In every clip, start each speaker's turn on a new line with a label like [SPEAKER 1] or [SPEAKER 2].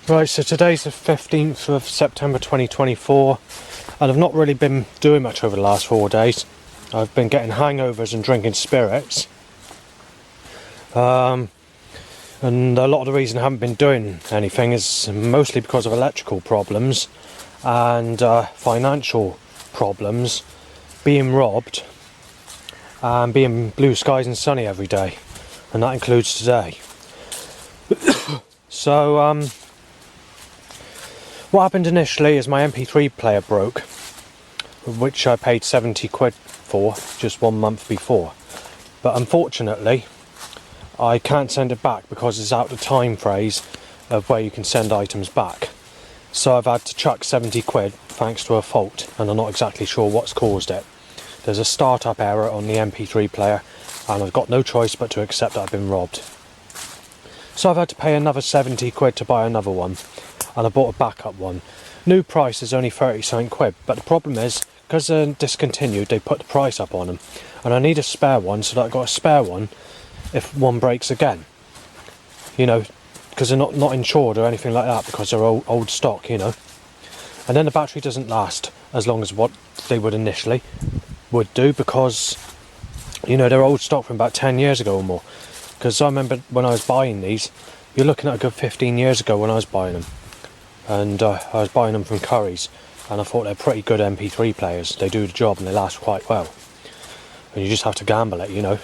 [SPEAKER 1] Right, so today's the 15th of September 2024, and I've not really been doing much over the last 4 days. I've been getting hangovers and drinking spirits. And a lot of the reason I haven't been doing anything is mostly because of electrical problems and financial problems, being robbed and being blue skies and sunny every day, and that includes today. So what happened initially is my MP3 player broke, which I paid 70 quid for just 1 month before, but unfortunately I can't send it back because it's out of time phrase of where you can send items back. So I've had to chuck 70 quid thanks to a fault, and I'm not exactly sure what's caused it. There's a startup error on the MP3 player and I've got no choice but to accept that I've been robbed. So I've had to pay another 70 quid to buy another one, and I bought a backup one. New price is only 30 quid, but the problem is, because they're discontinued, they put the price up on them, and I need a spare one, so that I've got a spare one if one breaks again. You know, because they're not insured or anything like that, because they're old stock, you know. And then the battery doesn't last as long as what they would initially would do, because, you know, they're old stock from about 10 years ago or more. Because I remember when I was buying these, you're looking at a good 15 years ago when I was buying them. And I was buying them from Curry's, and I thought they're pretty good MP3 players. They do the job and they last quite well. And you just have to gamble it, you know.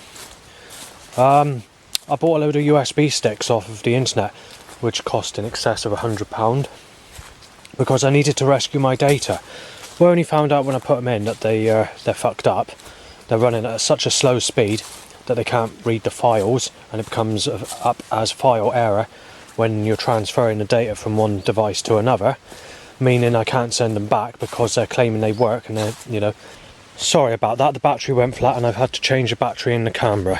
[SPEAKER 1] I bought a load of USB sticks off of the internet, which cost in excess of £100, because I needed to rescue my data. Well, I only found out when I put them in that they're fucked up. They're running at such a slow speed that they can't read the files, and it comes up as file error when you're transferring the data from one device to another, meaning I can't send them back because they're claiming they work, and they're, you know, sorry about that. The battery went flat and I've had to change the battery in the camera.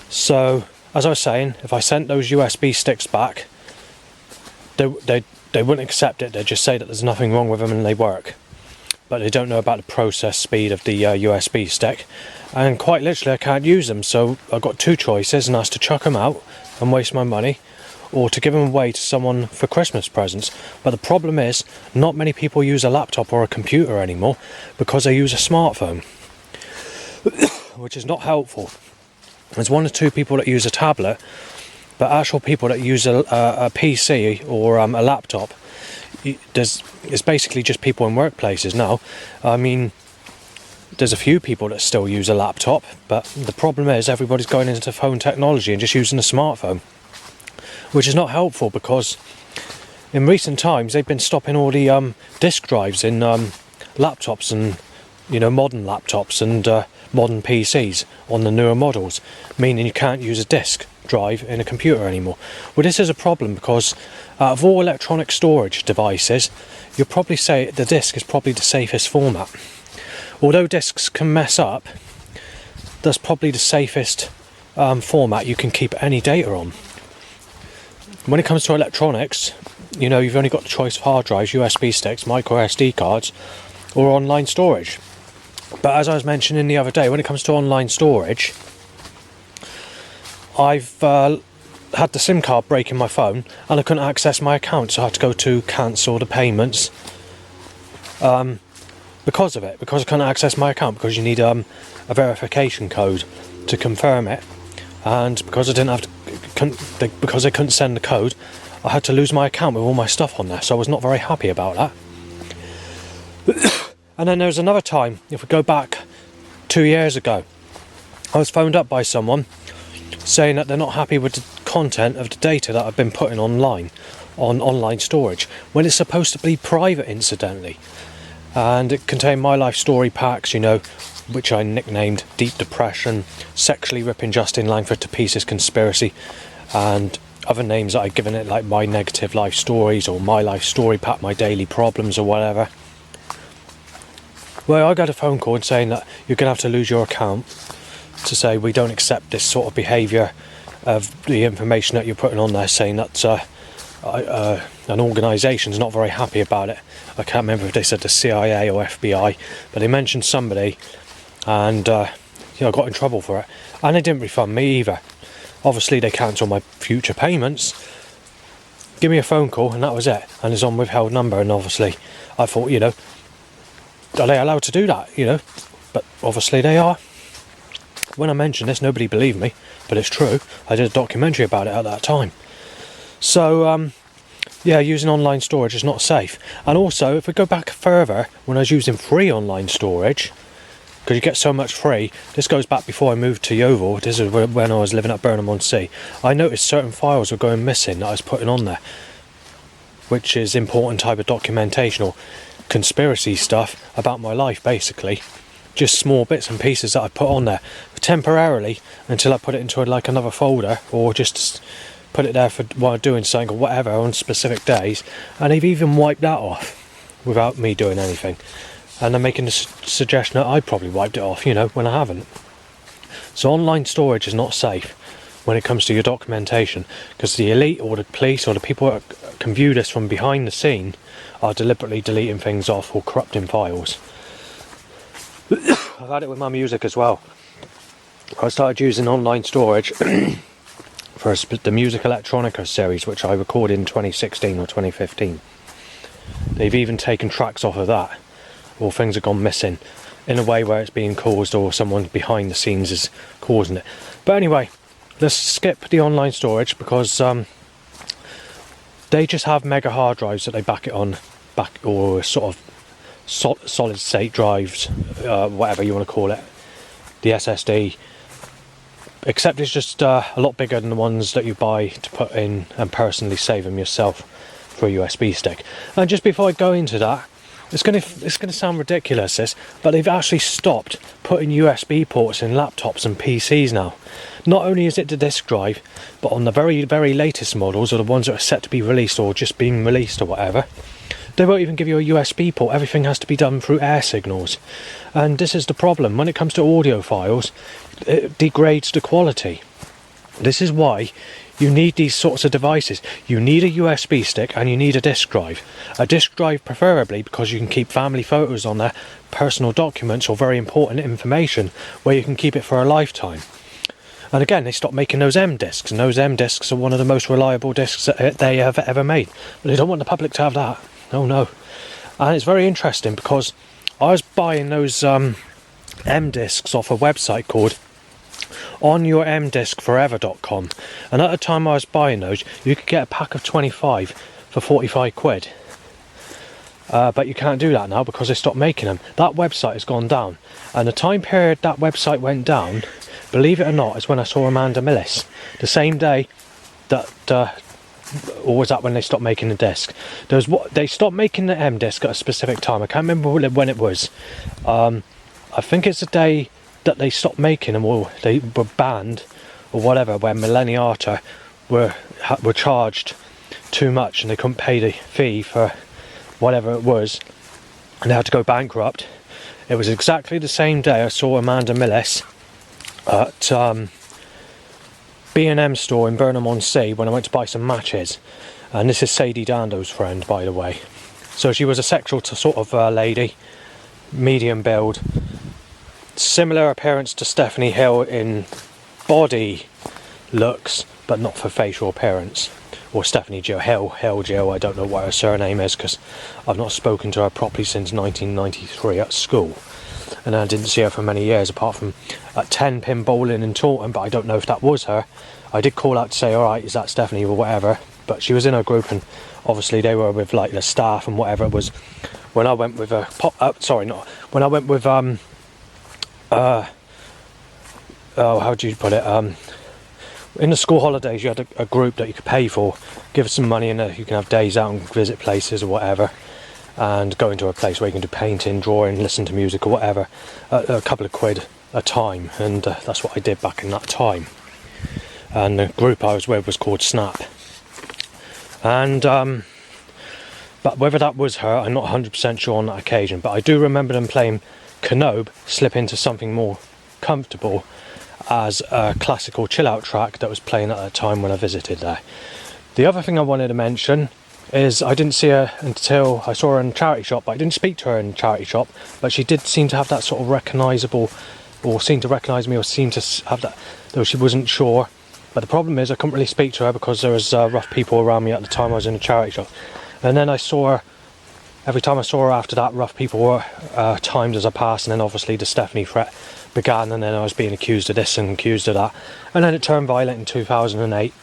[SPEAKER 1] So as I was saying, if I sent those USB sticks back, they wouldn't accept it. They'd just say that there's nothing wrong with them and they work, but they don't know about the process speed of the USB stick, and quite literally I can't use them. So I've got two choices, and that's to chuck them out and waste my money, or to give them away to someone for Christmas presents. But the problem is, not many people use a laptop or a computer anymore because they use a smartphone, which is not helpful. There's one or two people that use a tablet, but actual people that use a PC or a laptop, it's basically just people in workplaces now. I mean, there's a few people that still use a laptop, but the problem is everybody's going into phone technology and just using a smartphone, which is not helpful, because in recent times they've been stopping all the disk drives in laptops, and, you know, modern laptops and modern PCs on the newer models, meaning you can't use a disk drive in a computer anymore. Well, this is a problem because out of all electronic storage devices, you'll probably say the disk is probably the safest format. Although disks can mess up, that's probably the safest format you can keep any data on. When it comes to electronics, you know, you've only got the choice of hard drives, USB sticks, micro SD cards, or online storage. But as I was mentioning the other day, when it comes to online storage, I've had the SIM card break in my phone and I couldn't access my account, so I had to go to cancel the payments because of it, because I couldn't access my account, because you need a verification code to confirm it, and because I didn't have because I couldn't send the code, I had to lose my account with all my stuff on there, so I was not very happy about that. And then there was another time, if we go back 2 years ago, I was phoned up by someone saying that they're not happy with the content of the data that I've been putting online, on online storage, when it's supposed to be private, incidentally. And it contained my life story packs, you know, which I nicknamed Deep Depression, Sexually Ripping Justin Langford to Pieces Conspiracy, and other names that I'd given it, like My Negative Life Stories, or My Life Story Pack, My Daily Problems, or whatever. Well, I got a phone call saying that you're going to have to lose your account, to say we don't accept this sort of behaviour of the information that you're putting on there, saying that an organisation's not very happy about it. I can't remember if they said the CIA or FBI, but they mentioned somebody, and you know, I got in trouble for it, and they didn't refund me either. Obviously they cancelled my future payments, give me a phone call, and that was it. And it's on withheld number, and obviously I thought, you know, are they allowed to do that, you know? But obviously they are. When I mentioned this, nobody believed me, but it's true. I did a documentary about it at that time. So, yeah, using online storage is not safe. And also, if we go back further, when I was using free online storage, because you get so much free, this goes back before I moved to Yeovil, this is when I was living at Burnham-on-Sea, I noticed certain files were going missing that I was putting on there, which is important type of documentation or conspiracy stuff about my life, basically. Just small bits and pieces that I put on there temporarily until I put it into like another folder, or just put it there for while doing something or whatever on specific days, and they've even wiped that off without me doing anything. And they're making the suggestion that I probably wiped it off, you know, when I haven't. So online storage is not safe when it comes to your documentation, because the elite or the police or the people that can view this from behind the scene are deliberately deleting things off or corrupting files. I've had it with my music as well. I started using online storage for the Music Electronica series, which I recorded in 2016 or 2015. They've even taken tracks off of that, or things have gone missing in a way where it's being caused, or someone behind the scenes is causing it. But anyway, let's skip the online storage, because they just have mega hard drives that they back it on, or sort of solid state drives, whatever you want to call it, the SSD, except it's just a lot bigger than the ones that you buy to put in and personally save them yourself for a USB stick. And just before I go into that, it's gonna sound ridiculous, this, but they've actually stopped putting USB ports in laptops and PCs now. Not only is it the disk drive, but on the very, very latest models, or the ones that are set to be released or just being released or whatever, they won't even give you a USB port. Everything has to be done through air signals. And this is the problem. When it comes to audio files, it degrades the quality. This is why you need these sorts of devices. You need a USB stick and you need a disk drive. A disk drive preferably, because you can keep family photos on there, personal documents or very important information, where you can keep it for a lifetime. And again, they stopped making those M discs, and those M discs are one of the most reliable discs that they have ever made. But they don't want the public to have that. Oh no. And it's very interesting, because I was buying those M discs off a website called onyourmdiskforever.com, and at the time I was buying those, you could get a pack of 25 for 45 quid. But you can't do that now because they stopped making them. That website has gone down, and the time period that website went down, believe it or not, is when I saw Amanda Millis. The same day that or was that when they stopped making the disc? They stopped making the M disc at a specific time. I can't remember when it was. I think it's the day that they stopped making them, or they were banned, or whatever, where Millenniata were charged too much and they couldn't pay the fee for whatever it was, and they had to go bankrupt. It was exactly the same day I saw Amanda Millis at B&M store in Burnham-on-Sea when I went to buy some matches. And this is Sadie Dando's friend, by the way. So she was a sexual sort of lady, medium build, similar appearance to Stephanie Hill in body looks, but not for facial appearance. Or Stephanie Jill Hill Jill, I don't know what her surname is, because I've not spoken to her properly since 1993 at school. And I didn't see her for many years, apart from at 10 pin bowling in Taunton, but I don't know if that was her. I did call out to say, alright, is that Stephanie or whatever, but she was in her group, and obviously they were with like the staff and whatever it was. When I went with when I went with how do you put it, in the school holidays you had a group that you could pay for, give us some money, and you can have days out and visit places or whatever, and go into a place where you can do painting, drawing, listen to music or whatever, a couple of quid a time. And that's what I did back in that time. And the group I was with was called Snap. And but whether that was her, I'm not 100% sure on that occasion, but I do remember them playing Knob slip into something more comfortable as a classical chill out track that was playing at that time when I visited there. The other thing I wanted to mention is I didn't see her until I saw her in a charity shop, but I didn't speak to her in a charity shop, but she did seem to have that sort of recognisable, or seemed to recognise me, or seemed to have that, though she wasn't sure, But the problem is I couldn't really speak to her because there was rough people around me at the time I was in a charity shop. And then I saw her, every time I saw her after that, rough people were timed as I passed, and then obviously the Stephanie threat began, and then I was being accused of this and accused of that. And then it turned violent in 2008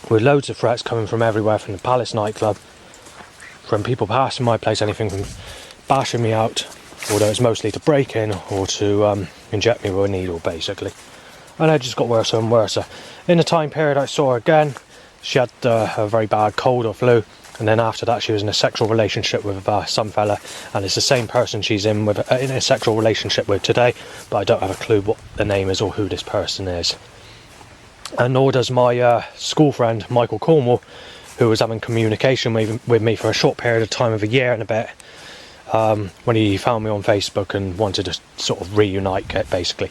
[SPEAKER 1] with loads of threats coming from everywhere, from the Palace nightclub, from people passing my place, anything from bashing me out, although it's mostly to break in or to inject me with a needle basically. And it just got worse and worse. In the time period I saw her again, she had a very bad cold or flu, and then after that she was in a sexual relationship with some fella, and it's the same person she's in a sexual relationship with today, but I don't have a clue what the name is or who this person is. And nor does my school friend Michael Cornwall, who was having communication with me for a short period of time of a year and a bit, when he found me on Facebook and wanted to sort of reunite basically.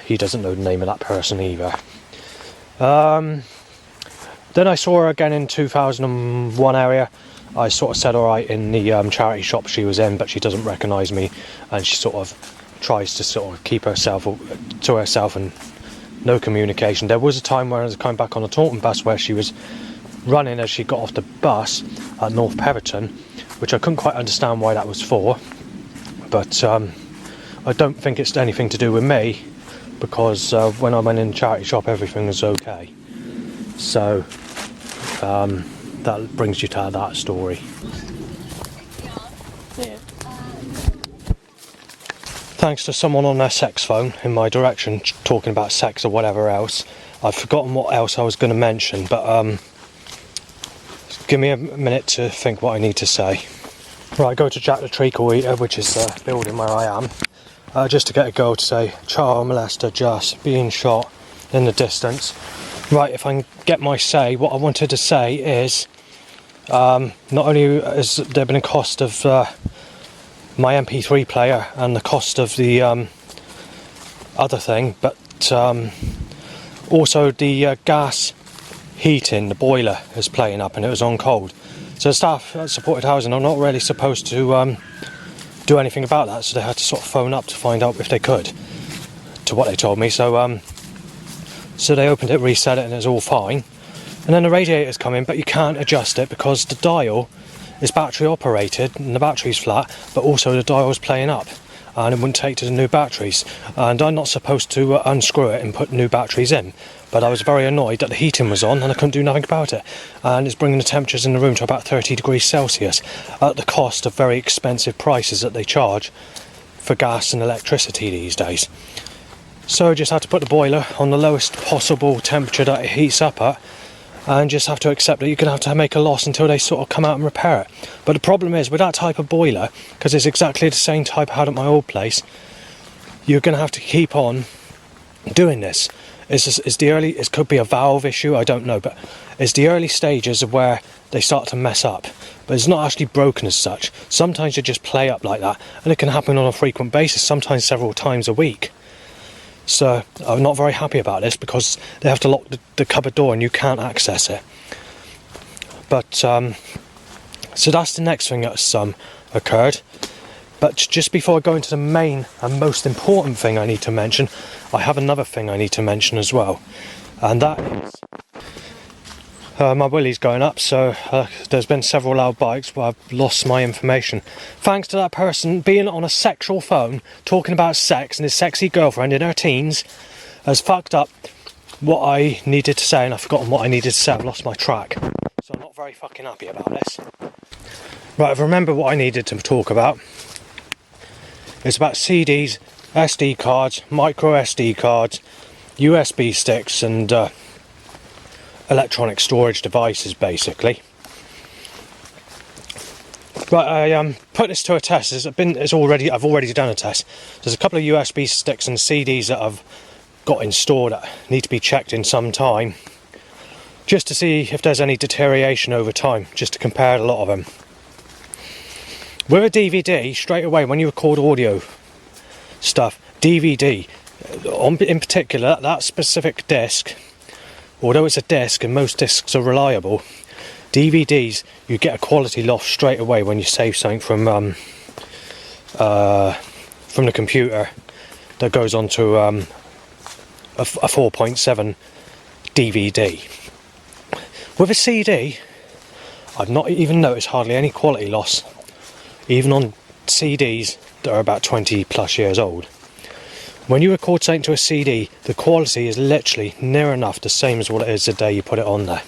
[SPEAKER 1] He doesn't know the name of that person either. Then I saw her again in 2001 area. I sort of said alright in the charity shop she was in, but she doesn't recognise me, and she sort of tries to sort of keep herself to herself and no communication. There was a time where I was coming back on the Taunton bus where she was running as she got off the bus at North Peverton, which I couldn't quite understand why that was for, but I don't think it's anything to do with me, because when I went in the charity shop everything was okay. So that brings you to that story. Thanks to someone on their sex phone in my direction talking about sex or whatever else, I've forgotten what else I was going to mention, but give me a minute to think what I need to say. Right, go to Jack the Treacle Eater, which is the building where I am, just to get a girl to say child molester just being shot in the distance. Right, if I can get my say, what I wanted to say is not only has there been a cost of my MP3 player and the cost of the other thing, but also the gas heating, the boiler is playing up and it was on cold. So the staff at supported housing are not really supposed to do anything about that, so they had to sort of phone up to find out if they could, to what they told me. So they opened it, reset it, and it was all fine. And then the radiator's come in, but you can't adjust it because the dial is battery operated and the battery's flat, but also the dial's playing up and it wouldn't take to the new batteries. And I'm not supposed to unscrew it and put new batteries in, but I was very annoyed that the heating was on and I couldn't do nothing about it. And it's bringing the temperatures in the room to about 30 degrees Celsius at the cost of very expensive prices that they charge for gas and electricity these days. So I just had to put the boiler on the lowest possible temperature that it heats up at, and just have to accept that you're going to have to make a loss until they sort of come out and repair it. But the problem is with that type of boiler, because it's exactly the same type I had at my old place, you're going to have to keep on doing this. It could be a valve issue, I don't know, but it's the early stages of where they start to mess up. But it's not actually broken as such. Sometimes you just play up like that, and it can happen on a frequent basis, sometimes several times a week. So I'm not very happy about this because they have to lock the cupboard door and you can't access it. But so that's the next thing that's occurred. But just before I go into the main and most important thing I need to mention, I have another thing I need to mention as well, and that is my willy's going up, so there's been several loud bikes where I've lost my information. Thanks to that person being on a sexual phone, talking about sex and his sexy girlfriend in her teens, has fucked up what I needed to say, and I've forgotten what I needed to say. I've lost my track. So I'm not very fucking happy about this. Right, I've remembered what I needed to talk about. It's about CDs, SD cards, micro SD cards, USB sticks, and electronic storage devices, basically. Right, I put this to a test. I've already done a test. There's a couple of USB sticks and CDs that I've got installed that need to be checked in some time, just to see if there's any deterioration over time, just to compare a lot of them. With a DVD, straight away when you record audio stuff, DVD, in particular, that specific disc, although it's a disc and most discs are reliable, DVDs, you get a quality loss straight away when you save something from the computer that goes onto a 4.7 DVD. With a CD, I've not even noticed hardly any quality loss, even on CDs that are about 20 plus years old. When you record something to a CD, the quality is literally near enough the same as what it is the day you put it on there.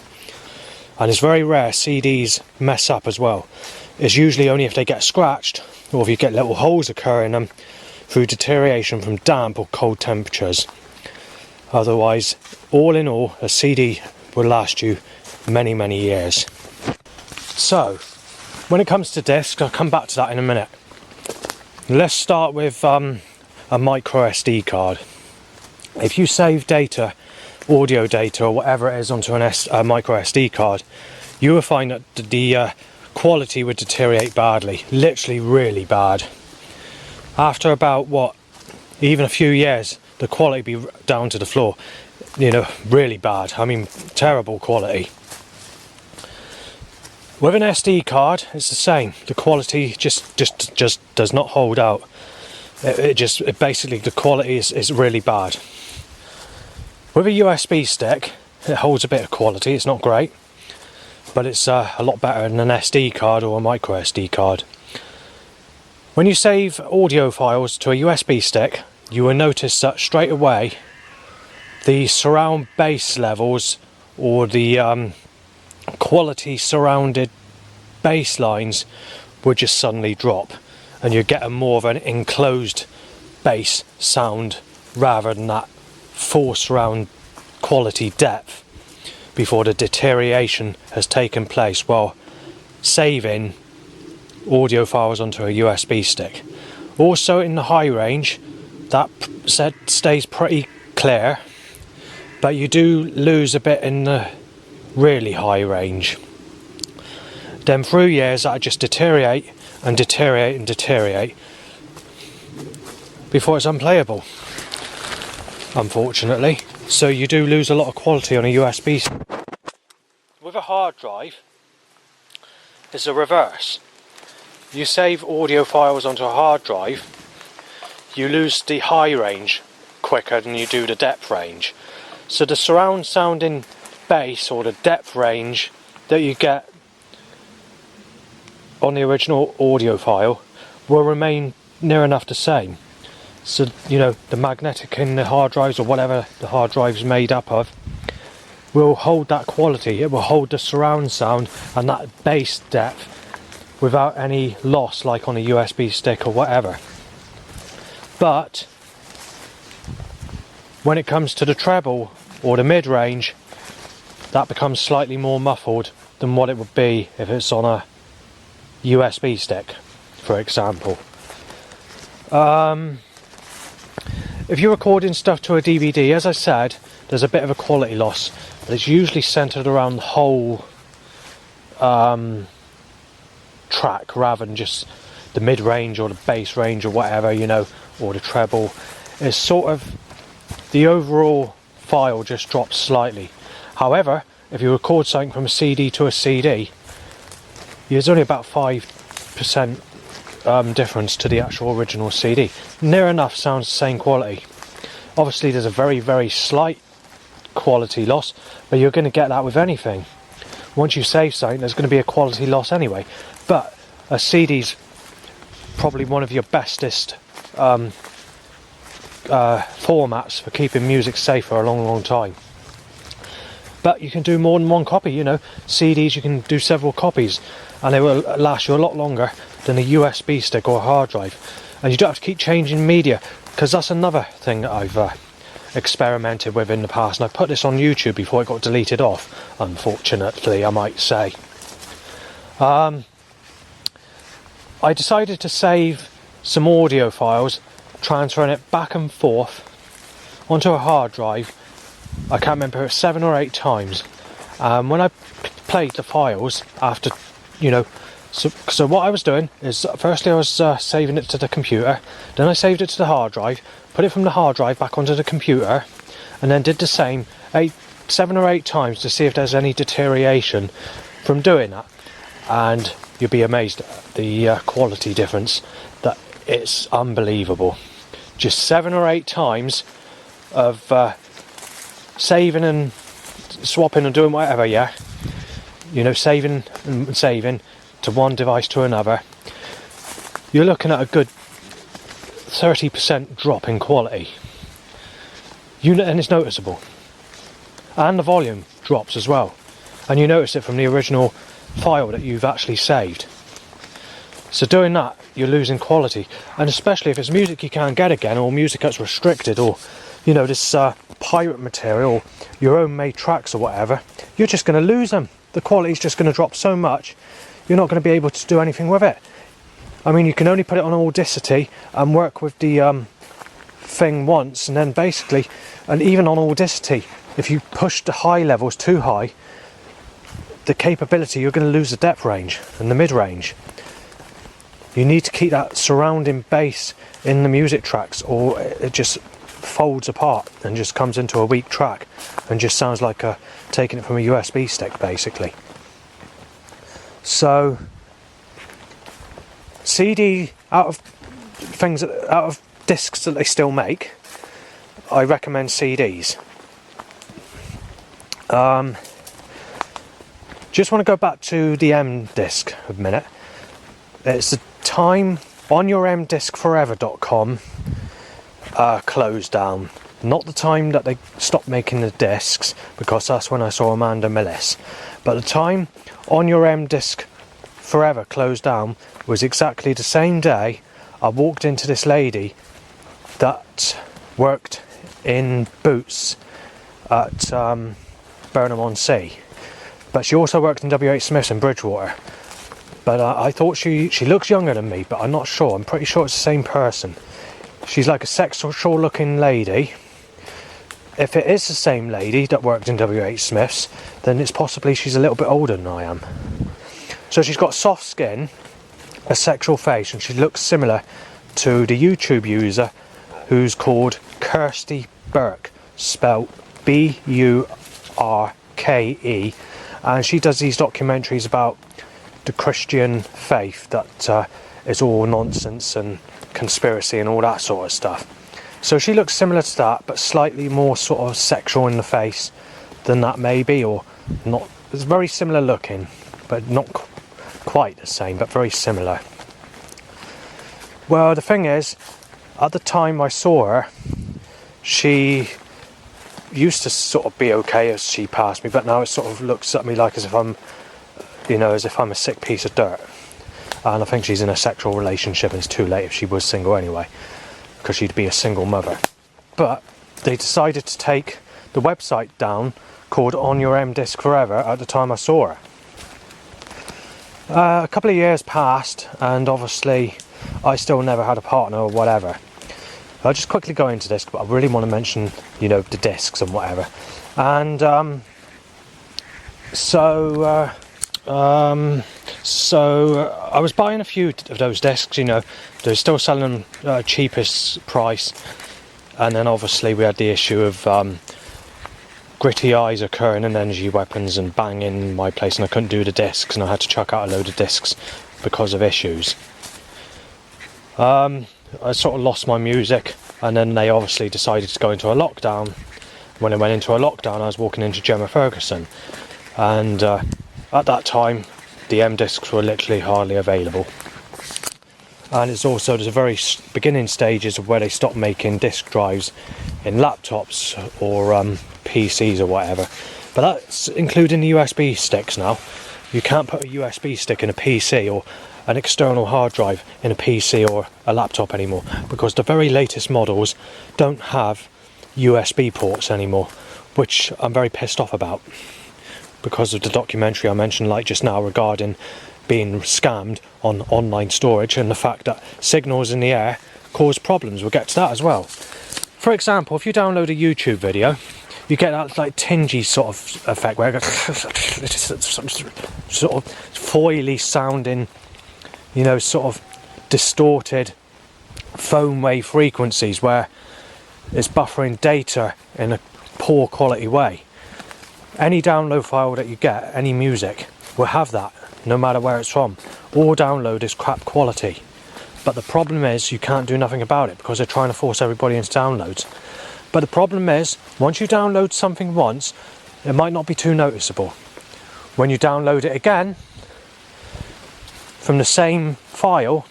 [SPEAKER 1] And it's very rare CDs mess up as well. It's usually only if they get scratched, or if you get little holes occur in them through deterioration from damp or cold temperatures. Otherwise, all in all, a CD will last you many, many years. So, when it comes to discs, I'll come back to that in a minute. Let's start with a micro SD card. If you save data, audio data or whatever it is onto a micro SD card, you will find that the quality would deteriorate badly, literally really bad. After about even a few years, the quality be down to the floor, really bad. I mean, terrible quality. With an SD card, it's the same. The quality just does not hold out. It basically, the quality is really bad. With a USB stick, it holds a bit of quality. It's not great, but it's a lot better than an SD card or a micro SD card. When you save audio files to a USB stick, you will notice that straight away the surround bass levels, or the quality surrounded bass lines, would just suddenly drop, and you get a more of an enclosed bass sound rather than that full surround quality depth before the deterioration has taken place while saving audio files onto a USB stick. Also in the high range, that stays pretty clear, but you do lose a bit in the really high range. Then through years that just deteriorate and deteriorate and deteriorate before it's unplayable, unfortunately. So you do lose a lot of quality on a USB stick. With a hard drive, it's the reverse. You save audio files onto a hard drive, you lose the high range quicker than you do the depth range. So the surround sounding bass, or the depth range that you get on the original audio file, will remain near enough the same. So, the magnetic in the hard drives, or whatever the hard drive is made up of, will hold that quality. It will hold the surround sound and that bass depth without any loss like on a USB stick or whatever. But when it comes to the treble or the mid-range, that becomes slightly more muffled than what it would be if it's on a USB stick, for example. If you're recording stuff to a DVD, as I said, there's a bit of a quality loss, but it's usually centered around the whole track rather than just the mid-range or the bass range or whatever, or the treble. It's sort of the overall file just drops slightly. However, if you record something from a CD to a CD, there's only about 5% difference to the actual original CD. Near enough sounds the same quality. Obviously there's a very, very slight quality loss, but you're going to get that with anything. Once you save something, there's going to be a quality loss anyway. But a CD's probably one of your bestest formats for keeping music safe for a long, long time. But you can do more than one copy, CDs you can do several copies, and they will last you a lot longer than a USB stick or a hard drive. And you don't have to keep changing media, because that's another thing that I've experimented with in the past, and I put this on YouTube before it got deleted off, unfortunately, I might say. I decided to save some audio files, transferring it back and forth onto a hard drive. I can't remember, 7 or 8 times. When I played the files after, so what I was doing is, firstly I was saving it to the computer, then I saved it to the hard drive, put it from the hard drive back onto the computer, and then did the same 7 or 8 times to see if there's any deterioration from doing that. And you'll be amazed at the quality difference. That it's unbelievable. Just 7 or 8 times of saving and swapping and doing whatever, yeah, you know, saving and saving to one device to another, you're looking at a good 30% drop in quality. And it's noticeable. And the volume drops as well. And you notice it from the original file that you've actually saved. So doing that, you're losing quality. And especially if it's music you can't get again, or music that's restricted, or, you know, this pirate material, your own made tracks or whatever, you're just going to lose them. The quality's just going to drop so much, you're not going to be able to do anything with it. I mean, you can only put it on Audacity and work with the thing once, and then basically, and even on Audacity, if you push the high levels too high, the capability, you're going to lose the depth range and the mid range. You need to keep that surrounding bass in the music tracks, or it just folds apart and just comes into a weak track and just sounds like taking it from a USB stick, basically. So CD, out of discs that they still make, I recommend CDs. Just want to go back to the M disc a minute. It's the time on your mdiscforever.com closed down. Not the time that they stopped making the discs, because that's when I saw Amanda Millis. But the time on your mdisc forever closed down was exactly the same day I walked into this lady that worked in Boots at Burnham-on-Sea. But she also worked in WH Smith's in Bridgewater. But I thought she looks younger than me, but I'm not sure. I'm pretty sure it's the same person. She's like a sexual looking lady. If it is the same lady that worked in WH Smith's, then it's possibly she's a little bit older than I am. So she's got soft skin, a sexual face, and she looks similar to the YouTube user who's called Kirsty Burke, spelt Burke, and she does these documentaries about the Christian faith that is all nonsense and conspiracy and all that sort of stuff. So she looks similar to that, but slightly more sort of sexual in the face than that, maybe, or not. It's very similar looking, but not quite the same, but very similar. Well, the thing is, at the time I saw her, she used to sort of be okay as she passed me, but now it sort of looks at me like as if I'm, you know, as if I'm a sick piece of dirt. And I think she's in a sexual relationship, and it's too late if she was single anyway, because she'd be a single mother. But they decided to take the website down called On Your M Disc Forever at the time I saw her. A couple of years passed, and obviously I still never had a partner or whatever. I'll just quickly go into this, but I really want to mention, you know, the discs and whatever. And so I was buying a few of those discs, you know, they're still selling them cheapest price. And then obviously we had the issue of gritty eyes occurring and energy weapons and banging my place, and I couldn't do the discs, and I had to chuck out a load of discs because of issues. I sort of lost my music, and then they obviously decided to go into a lockdown. When I went into a lockdown, I was walking into Gemma Ferguson, and at that time the M discs were literally hardly available. And it's also the very beginning stages of where they stopped making disc drives in laptops or PCs or whatever. But that's including the USB sticks now. You can't put a USB stick in a PC or an external hard drive in a PC or a laptop anymore, because the very latest models don't have USB ports anymore, which I'm very pissed off about, because of the documentary I mentioned like just now regarding being scammed on online storage, and the fact that signals in the air cause problems. We'll get to that as well. For example, if you download a YouTube video, you get that like tingy sort of effect where it goes sort of foily sounding, you know, sort of distorted phone wave frequencies where it's buffering data in a poor quality way. Any download file that you get, any music, will have that, no matter where it's from. All download is crap quality. But the problem is you can't do nothing about it, because they're trying to force everybody into downloads. But the problem is, once you download something once, it might not be too noticeable. When you download it again from the same file,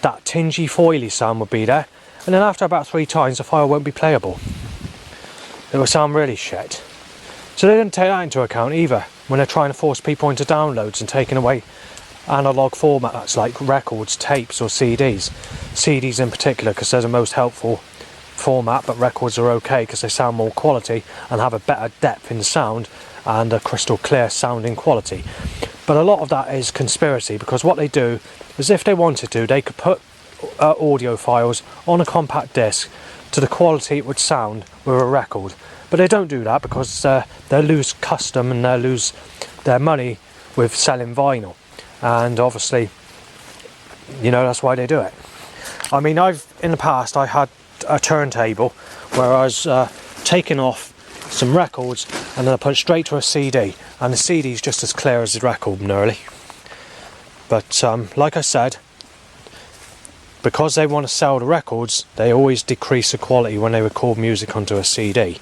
[SPEAKER 1] that tingy foily sound will be there, and then after about 3 times the file won't be playable. It will sound really shit. So they don't take that into account either when they're trying to force people into downloads and taking away analog formats like records, tapes or CDs. CDs in particular, because they're the most helpful format, but records are okay because they sound more quality and have a better depth in sound and a crystal clear sounding quality. But a lot of that is conspiracy, because what they do is, if they wanted to, they could put audio files on a compact disc to the quality it would sound with a record. But they don't do that because they'll lose custom and they'll lose their money with selling vinyl. And obviously, you know, that's why they do it. I mean, in the past I had a turntable where I was taking off some records and then I put it straight to a CD, and the CD's just as clear as the record nearly. But like I said, because they want to sell the records, they always decrease the quality when they record music onto a CD.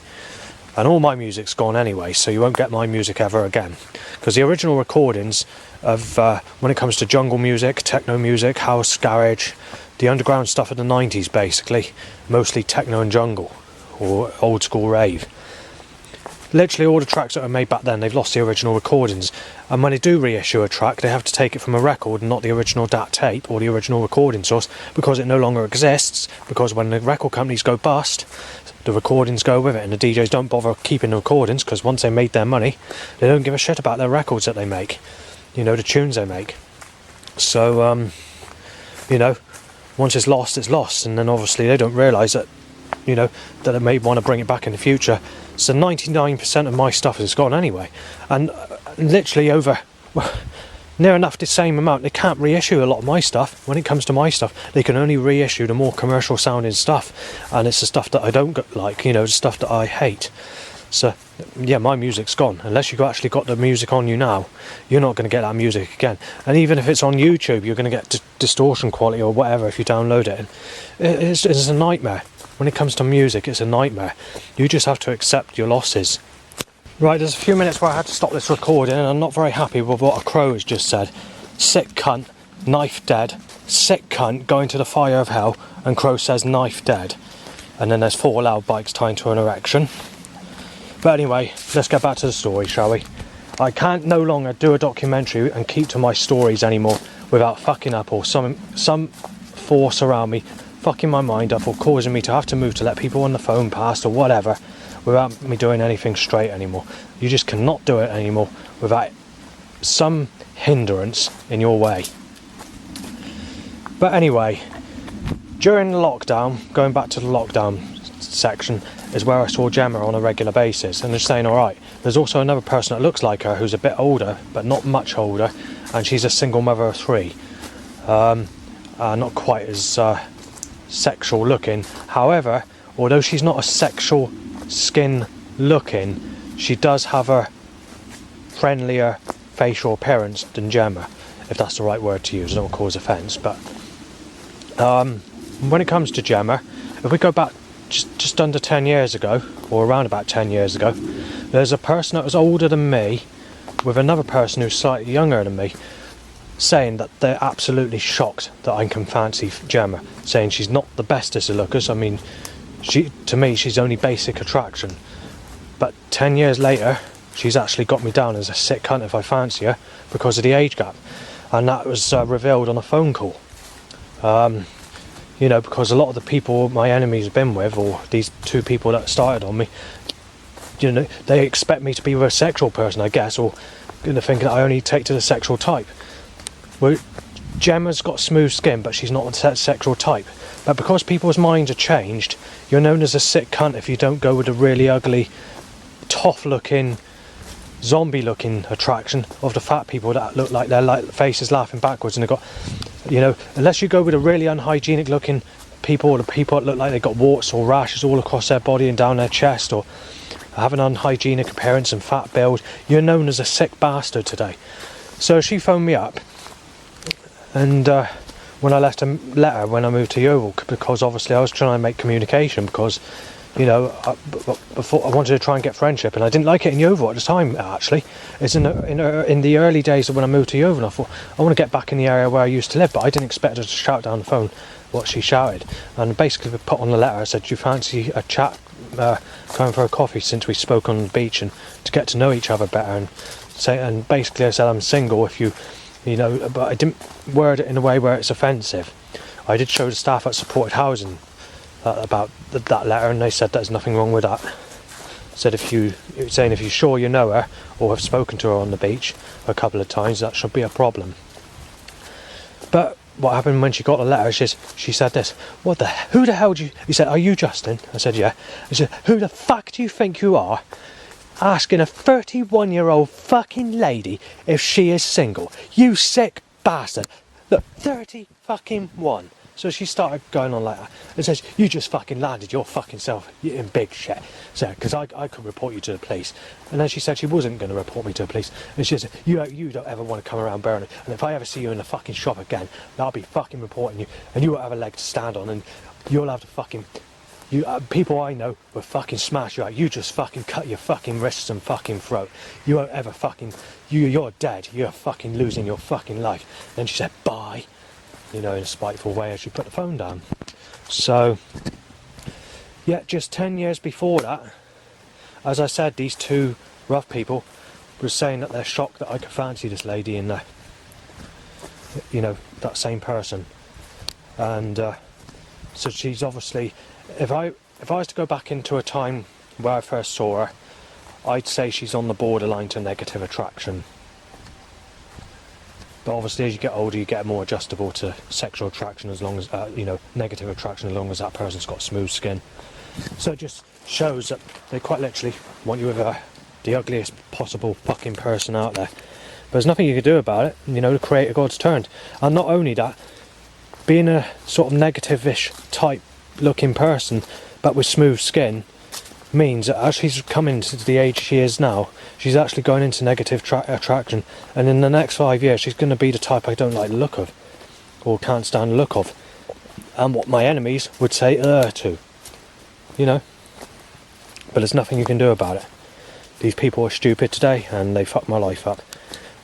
[SPEAKER 1] And all my music's gone anyway, so you won't get my music ever again. Because the original recordings of, when it comes to jungle music, techno music, house, garage, the underground stuff of the 90s basically, mostly techno and jungle, or old school rave. Literally all the tracks that were made back then, they've lost the original recordings. And when they do reissue a track, they have to take it from a record and not the original DAT tape or the original recording source, because it no longer exists, because when the record companies go bust, the recordings go with it, and the DJs don't bother keeping the recordings, because once they made their money, they don't give a shit about their records that they make, you know, the tunes they make. So you know, once it's lost, and then obviously they don't realise that, you know, that they may want to bring it back in the future. So 99% of my stuff is gone anyway, and literally over near enough the same amount. They can't reissue a lot of my stuff. When it comes to my stuff, they can only reissue the more commercial sounding stuff, and it's the stuff that I don't like, you know, the stuff that I hate. So yeah, my music's gone. Unless you've actually got the music on you now, you're not going to get that music again. And even if it's on YouTube, you're going to get distortion quality or whatever if you download it. It's a nightmare. When it comes to music, it's a nightmare. You just have to accept your losses. Right, there's a few minutes where I had to stop this recording, and I'm not very happy with what a crow has just said. Sick cunt, knife dead. Sick cunt, going to the fire of hell, and crow says knife dead. And then there's 4 loud bikes tying to an erection. But anyway, let's get back to the story, shall we? I can't no longer do a documentary and keep to my stories anymore without fucking up, or some force around me fucking my mind up, or causing me to have to move to let people on the phone past or whatever, without me doing anything straight anymore. You just cannot do it anymore without some hindrance in your way. But anyway, during the lockdown, going back to the lockdown section, is where I saw Gemma on a regular basis, and they're saying alright. There's also another person that looks like her who's a bit older, but not much older, and she's a single mother of 3. Not quite as sexual looking. However, although she's not a sexual skin looking, she does have a friendlier facial appearance than Gemma, if that's the right word to use. I don't cause offence, but when it comes to Gemma, if we go back just under 10 years ago, or around about 10 years ago, there's a person that was older than me with another person who's slightly younger than me, saying that they're absolutely shocked that I can fancy Gemma, saying she's not the bestest of lookers. I mean, to me, she's only basic attraction. But 10 years later, she's actually got me down as a sick cunt if I fancy her, because of the age gap. And that was revealed on a phone call. You know, because a lot of the people my enemies have been with, or these 2 people that started on me, you know, they expect me to be with a sexual person, I guess, or going to think that I only take to the sexual type. Well, Gemma's got smooth skin, but she's not a sexual type. But because people's minds are changed, you're known as a sick cunt if you don't go with a really ugly, tough-looking, zombie-looking attraction of the fat people that look like their faces laughing backwards, and they've got, you know, unless you go with a really unhygienic-looking people, or the people that look like they've got warts or rashes all across their body and down their chest, or have an unhygienic appearance and fat build, you're known as a sick bastard today. So she phoned me up, and when I left a letter when I moved to Yeovil, because obviously I was trying to make communication, because You know, before I wanted to try and get friendship, and I didn't like it in Yeovil at the time. Actually, it's in the early days of when I moved to Yeovil. I thought I want to get back in the area where I used to live, but I didn't expect her to shout down the phone what she shouted. And basically, we put on the letter. I said, "Do you fancy a chat, going for a coffee since we spoke on the beach, and to get to know each other better?" And basically, I said, "I'm single. If you know," but I didn't word it in a way where it's offensive. I did show the staff at supported housing about that letter, and they said there's nothing wrong with that. Said if you're sure you know her or have spoken to her on the beach a couple of times, that should be a problem. But what happened when she got the letter? She said this: who the hell do you? He said, "Are you Justin?" I said, "Yeah." He said, "Who the fuck do you think you are, asking a 31-year-old fucking lady if she is single? You sick bastard! Look, 30 fucking 1." So she started going on like that and says, "You just fucking landed your fucking self in big shit." So, because I could report you to the police. And then she said she wasn't going to report me to the police. And she said, you don't ever want to come around Burnley. And if I ever see you in the fucking shop again, I'll be fucking reporting you. And you won't have a leg to stand on. And you'll have to fucking... people I know will fucking smash you out. You just fucking cut your fucking wrists and fucking throat. You won't ever fucking... You're dead. You're fucking losing your fucking life. Then she said, "Bye." You know, in a spiteful way as she put the phone down. So, yeah, just 10 years before that, as I said, these two rough people were saying that they're shocked that I could fancy this lady in there. You know, that same person. And so she's obviously... If I was to go back into a time where I first saw her, I'd say she's on the borderline to negative attraction. But obviously, as you get older, you get more adjustable to sexual attraction, as long as, negative attraction, as long as that person's got smooth skin. So it just shows that they quite literally want you with the ugliest possible fucking person out there. But there's nothing you can do about it. You know, the creator God's turned. And not only that, being a sort of negative-ish type looking person, but with smooth skin, means that as she's coming to the age she is now, she's actually going into negative attraction, and in the next 5 years she's going to be the type I don't like the look of, or can't stand the look of, and what my enemies would say to, you know. But there's nothing you can do about it. These people are stupid today, and they fucked my life up.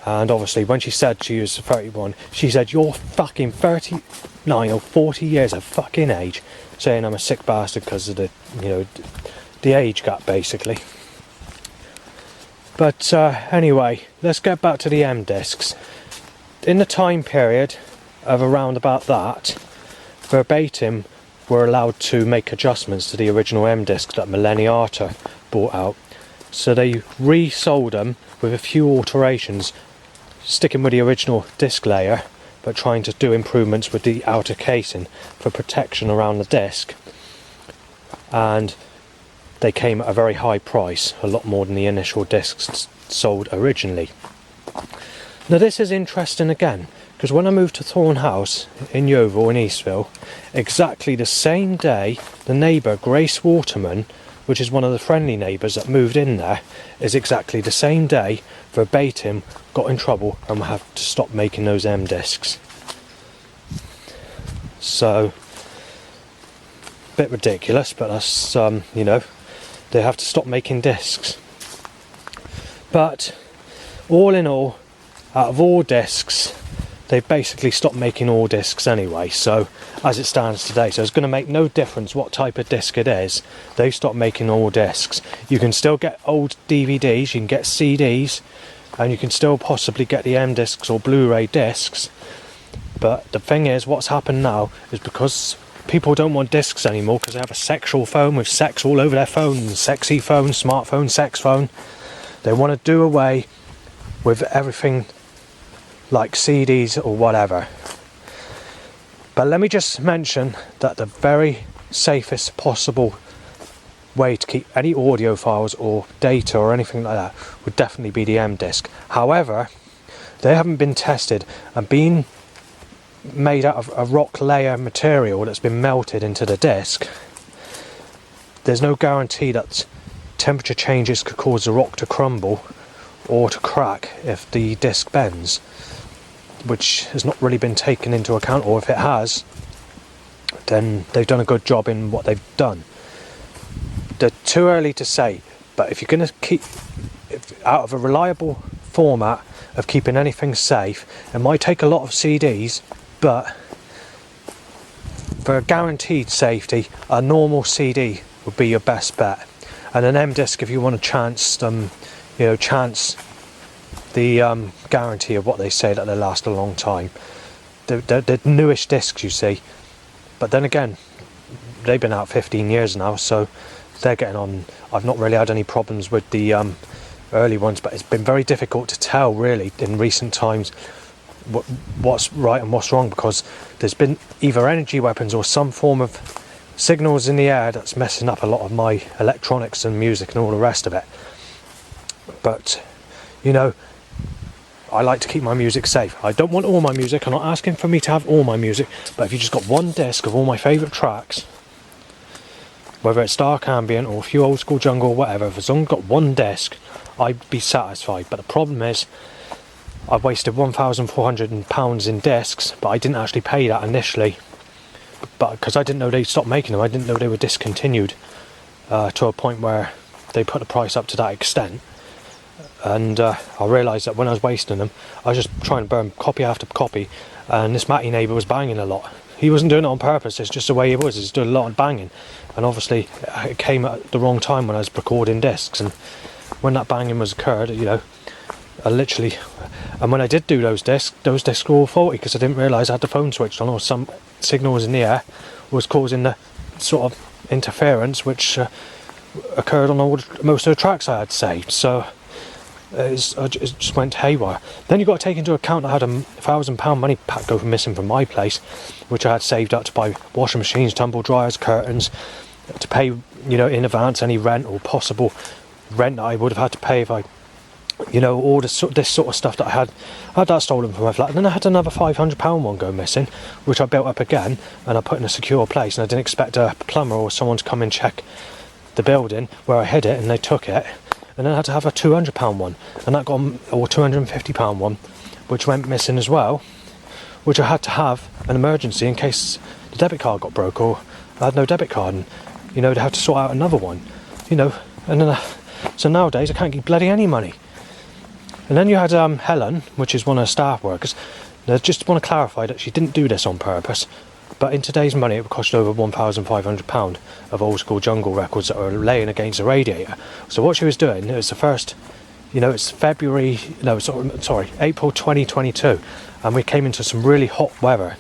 [SPEAKER 1] And obviously when she said she was 31, she said, "You're fucking 39 or 40 years of fucking age," saying I'm a sick bastard because of the age gap, basically. But anyway, let's get back to the M discs. In the time period of around about that, Verbatim were allowed to make adjustments to the original M discs that Millenniata brought out. So they resold them with a few alterations, sticking with the original disc layer, but trying to do improvements with the outer casing for protection around the disc. And they came at a very high price, a lot more than the initial discs sold originally. Now this is interesting again, because when I moved to Thorn House in Yeovil in Eastville, exactly the same day, the neighbour Grace Waterman, which is one of the friendly neighbours that moved in there, is exactly the same day Verbatim got in trouble and will have to stop making those M discs. So, bit ridiculous, but that's, they have to stop making discs. But all in all, out of all discs, they've basically stopped making all discs anyway, so as it stands today, so it's going to make no difference what type of disc it is. They've stopped making all discs. You can still get old DVDs, you can get CDs, and you can still possibly get the M discs or Blu-ray discs. But the thing is, what's happened now is because people don't want discs anymore, because they have a sexual phone with sex all over their phone, sexy phone, smartphone, sex phone. They want to do away with everything like CDs or whatever. But let me just mention that the very safest possible way to keep any audio files or data or anything like that would definitely be the M disc. However, they haven't been tested and been made out of a rock layer material that's been melted into the disc. There's no guarantee that temperature changes could cause the rock to crumble or to crack if the disc bends, which has not really been taken into account, or if it has, then they've done a good job in what they've done. they're too early to say. But if you're going to keep out of a reliable format of keeping anything safe, it might take a lot of CDs, but for guaranteed safety, a normal CD would be your best bet, and an M disc if you want to chance the guarantee of what they say, that they last a long time. The newish discs, you see, but then again, they've been out 15 years now, so they're getting on. I've not really had any problems with the early ones, but it's been very difficult to tell really in recent times what's right and what's wrong, because there's been either energy weapons or some form of signals in the air that's messing up a lot of my electronics and music and all the rest of it. But I like to keep my music safe. I don't want all my music. I'm not asking for me to have all my music, but if you just got one disc of all my favourite tracks, whether it's dark ambient or a few old school jungle or whatever, if it's only got one disc, I'd be satisfied. But the problem is, I've wasted £1,400 in discs, but I didn't actually pay that initially, but because I didn't know they stopped making them. I didn't know they were discontinued to a point where they put the price up to that extent. And I realised that when I was wasting them, I was just trying to burn copy after copy, and this Matty neighbour was banging a lot. He wasn't doing it on purpose, it's just the way he was. He's doing a lot of banging, and obviously it came at the wrong time when I was recording discs, and when that banging was occurred, I literally, and when I did do those discs were all faulty, because I didn't realise I had the phone switched on, or some signal was in the air was causing the sort of interference which occurred on most of the tracks I had saved. So it just went haywire. Then you've got to take into account I had a £1,000 money pack go missing from my place, which I had saved up to buy washing machines, tumble dryers, curtains, to pay in advance any rent or possible rent that I would have had to pay if I all this sort of stuff that I had that stolen from my flat. And then I had another £500 one go missing, which I built up again and I put in a secure place, and I didn't expect a plumber or someone to come and check the building where I hid it, and they took it. And then I had to have a £200 one, and that got, or £250 one, which went missing as well, which I had to have an emergency in case the debit card got broke or I had no debit card, and they'd have to sort out another one, and then so nowadays I can't get bloody any money. And then you had Helen, which is one of the staff workers. Now, I just want to clarify that she didn't do this on purpose, but in today's money it would cost over £1,500 of old school jungle records that are laying against the radiator. So what she was doing, it was the first, it's April 2022, and we came into some really hot weather,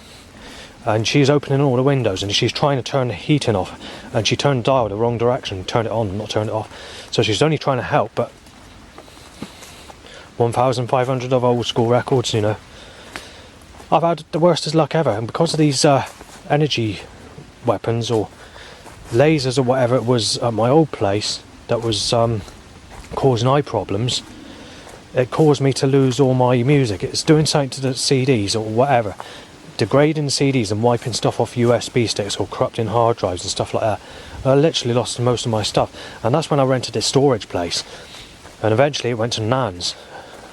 [SPEAKER 1] and she's opening all the windows and she's trying to turn the heating off, and she turned the dial the wrong direction, turned it on and not turned it off. So she's only trying to help, but 1,500 of old school records, I've had the worst luck ever, and because of these energy weapons or lasers or whatever it was at my old place that was causing eye problems, it caused me to lose all my music. It's doing something to the CDs or whatever, degrading CDs and wiping stuff off USB sticks or corrupting hard drives and stuff like that. I literally lost most of my stuff, and that's when I rented this storage place, and eventually it went to Nan's,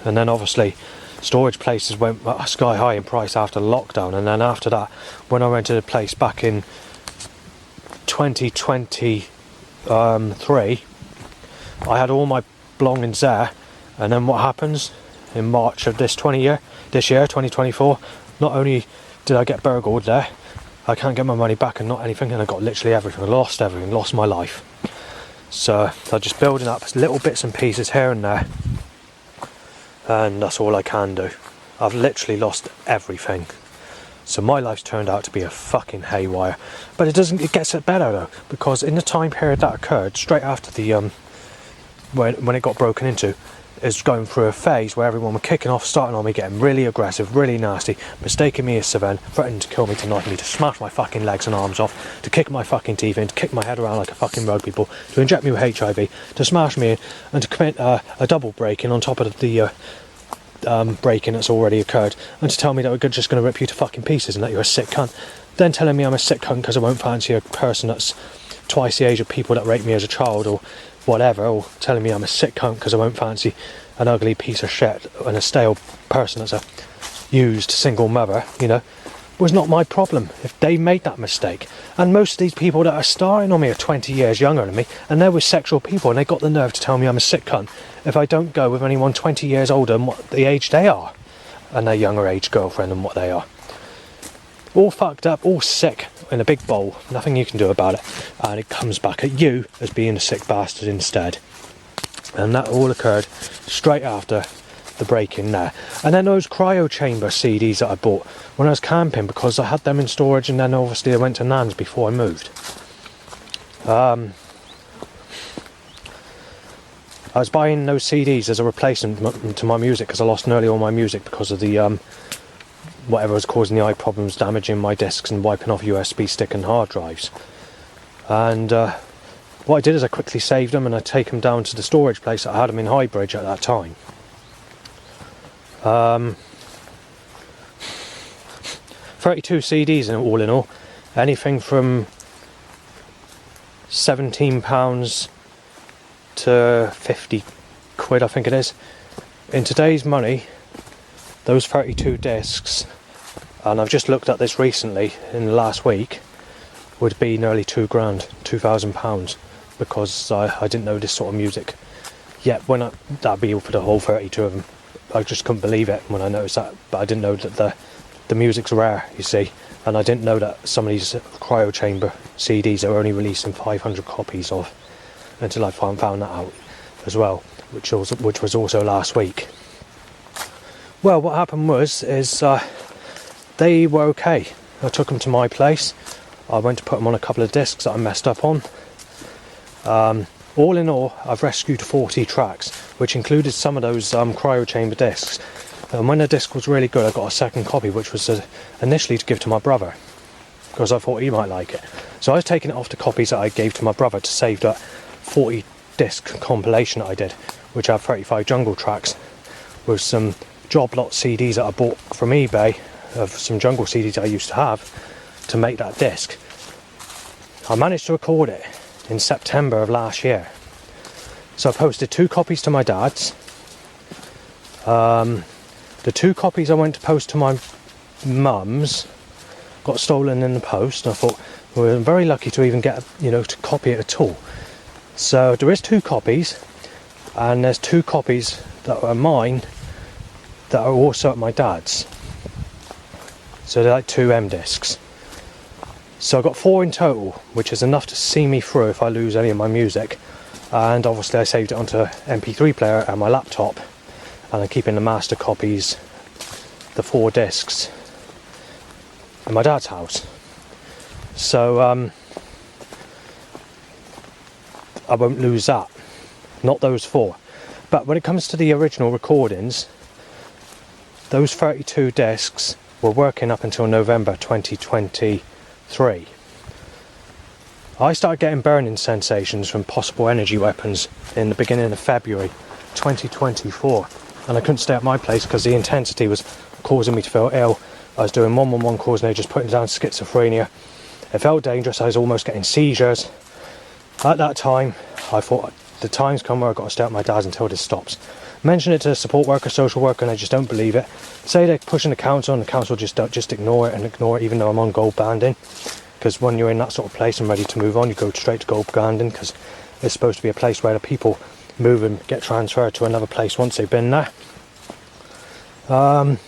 [SPEAKER 1] and then obviously storage places went sky high in price after the lockdown. And then after that, when I rented a place back in 2023, I had all my belongings there. And then what happens in March of this year 2024, not only did I get burgled there, I can't get my money back and not anything, and I got literally everything. I lost everything, lost my life. So I'm just building up little bits and pieces here and there, and that's all I can do. I've literally lost everything. So my life's turned out to be a fucking haywire. But it gets better though, because in the time period that occurred, straight after the when it got broken into, is going through a phase where everyone were kicking off, starting on me, getting really aggressive, really nasty, mistaking me as Sven, threatening to kill me, to knife me, to smash my fucking legs and arms off, to kick my fucking teeth in, to kick my head around like a fucking rugby ball, to inject me with HIV, to smash me in, and to commit a double break-in on top of the break-in that's already occurred, and to tell me that we're just going to rip you to fucking pieces and that you're a sick cunt. Then telling me I'm a sick cunt because I won't fancy a person that's twice the age of people that raped me as a child or whatever, or telling me I'm a sick cunt because I won't fancy an ugly piece of shit and a stale person that's a used single mother, was not my problem if they made that mistake. And most of these people that are starring on me are 20 years younger than me, and they're with sexual people, and they got the nerve to tell me I'm a sick cunt if I don't go with anyone 20 years older than what the age they are, and their younger age girlfriend than what they are. All fucked up, all sick, in a big bowl, nothing you can do about it, and it comes back at you as being a sick bastard instead. And that all occurred straight after the break-in there. And then those cryo chamber CDs that I bought when I was camping, because I had them in storage, and then obviously I went to Nan's before I moved. I was buying those CDs as a replacement to my music, because I lost nearly all my music because of the whatever was causing the eye problems, damaging my discs and wiping off USB stick and hard drives. And what I did is I quickly saved them, and I take them down to the storage place. I had them in Highbridge at that time. 32 CDs all in all, anything from £17 to 50 quid, I think it is. In today's money, those 32 discs, and I've just looked at this recently in the last week, would be nearly £2,000, because I didn't know this sort of music yet. That'd be for the whole 32 of them. I just couldn't believe it when I noticed that, but I didn't know that the music's rare, you see, and I didn't know that some of these cryo chamber CDs are only releasing 500 copies of, until I found that out as well, which was also last week. Well, what happened is they were okay. I took them to my place. I went to put them on a couple of discs that I messed up on. All in all, I've rescued 40 tracks, which included some of those cryo chamber discs. And when the disc was really good, I got a second copy, which was initially to give to my brother, because I thought he might like it. So I was taking it off the copies that I gave to my brother to save that 40 disc compilation that I did, which had 35 jungle tracks with some job lot CDs that I bought from eBay of some jungle CDs I used to have to make that disc. I managed to record it in September of last year. So I posted 2 copies to my dad's. The 2 copies I went to post to my mum's got stolen in the post, and I thought, well, I'm very lucky to even get, to copy it at all. So there is 2 copies, and there's 2 copies that are mine that are also at my dad's. So they're like 2 M discs. So I've got 4 in total, which is enough to see me through if I lose any of my music. And obviously I saved it onto MP3 player and my laptop, and I'm keeping the master copies, the 4 discs, in my dad's house. So I won't lose that, not those 4. But when it comes to the original recordings, those 32 discs were working up until November 2023. I started getting burning sensations from possible energy weapons in the beginning of February 2024, and I couldn't stay at my place because the intensity was causing me to feel ill. I was doing 111 calls and they just putting down schizophrenia. It felt dangerous. I was almost getting seizures. At that time, I thought the time's come where I've got to stay at my dad's until this stops. Mention it to a support worker, social worker, and they just don't believe it. Say they're pushing the council, and the council just ignore it, even though I'm on gold banding. Because when you're in that sort of place and ready to move on, you go straight to gold banding, because it's supposed to be a place where the people move and get transferred to another place once they've been there. That's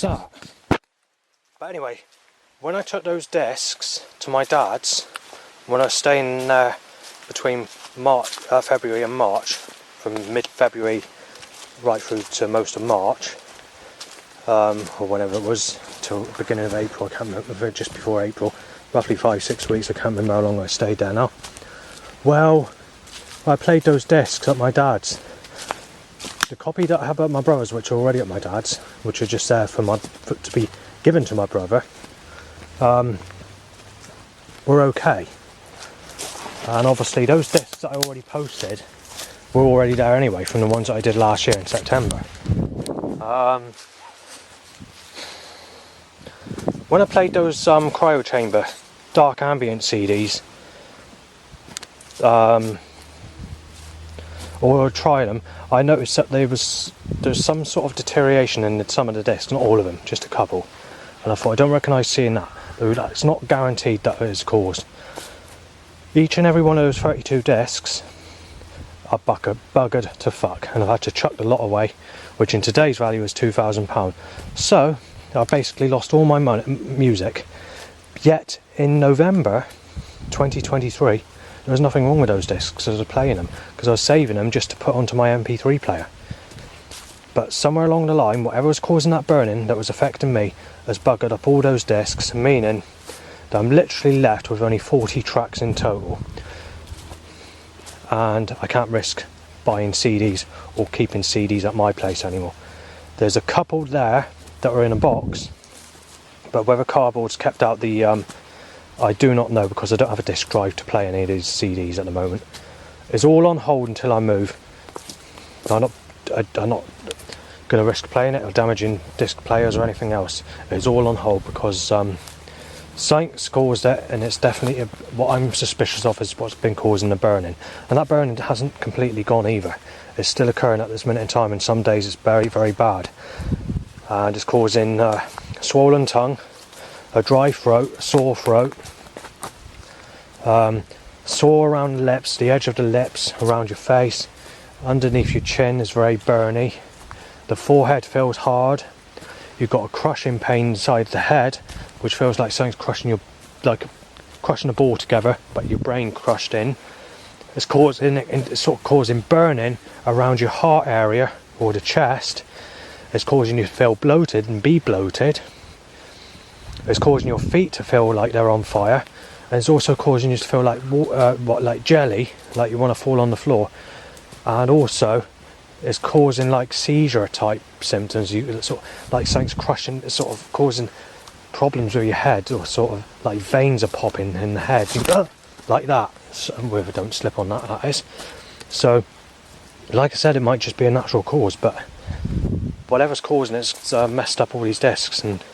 [SPEAKER 1] that. But anyway, when I took those discs to my dad's, when I was staying there between February and March, from mid-February right through to most of March, or whenever it was, till the beginning of April, I can't remember, just before April, roughly 5-6 weeks, I can't remember how long I stayed there now. Well, I played those discs at my dad's. The copy that I have at my brother's, which are already at my dad's, which are just there to be given to my brother, were okay. And obviously those discs that I already posted were already there anyway, from the ones that I did last year in September. When I played those cryo chamber dark ambient CDs, or tried them, I noticed that there's some sort of deterioration in some of the discs, not all of them, just a couple. And I thought, I don't recognise seeing that. It's not guaranteed that it is caused. Each and every one of those 32 discs are buggered to fuck, and I've had to chuck the lot away, which in today's value is £2,000. So I basically lost all my music. Yet in November 2023, there was nothing wrong with those discs as I was playing them, because I was saving them just to put onto my MP3 player. But somewhere along the line, whatever was causing that burning that was affecting me has buggered up all those discs, meaning that I'm literally left with only 40 tracks in total. And I can't risk buying CDs or keeping CDs at my place anymore. There's a couple there that are in a box, but whether cardboard's kept out the I do not know, because I don't have a disc drive to play any of these CDs at the moment. It's all on hold until I move. I'm not going to risk playing it or damaging disc players or anything else. It's all on hold because something's caused it, and it's definitely what I'm suspicious of is what's been causing the burning. And that burning hasn't completely gone either. It's still occurring at this minute in time, and some days it's very, very bad. And it's causing swollen tongue, a dry throat, a sore throat, sore around the lips, the edge of the lips, around your face, underneath your chin is very burny. The forehead feels hard. You've got a crushing pain inside the head, which feels like something's crushing a ball together, but your brain crushed in. It's sort of causing burning around your heart area or the chest. It's causing you to feel bloated and be bloated. It's causing your feet to feel like they're on fire, and it's also causing you to feel like like jelly, like you want to fall on the floor. And also, it's causing like seizure type symptoms. You sort of like something's crushing, it's sort of causing problems with your head, or sort of like veins are popping in the head, like that. So, whether don't slip on that is. So, like I said, it might just be a natural cause, but whatever's causing it's messed up all these discs, and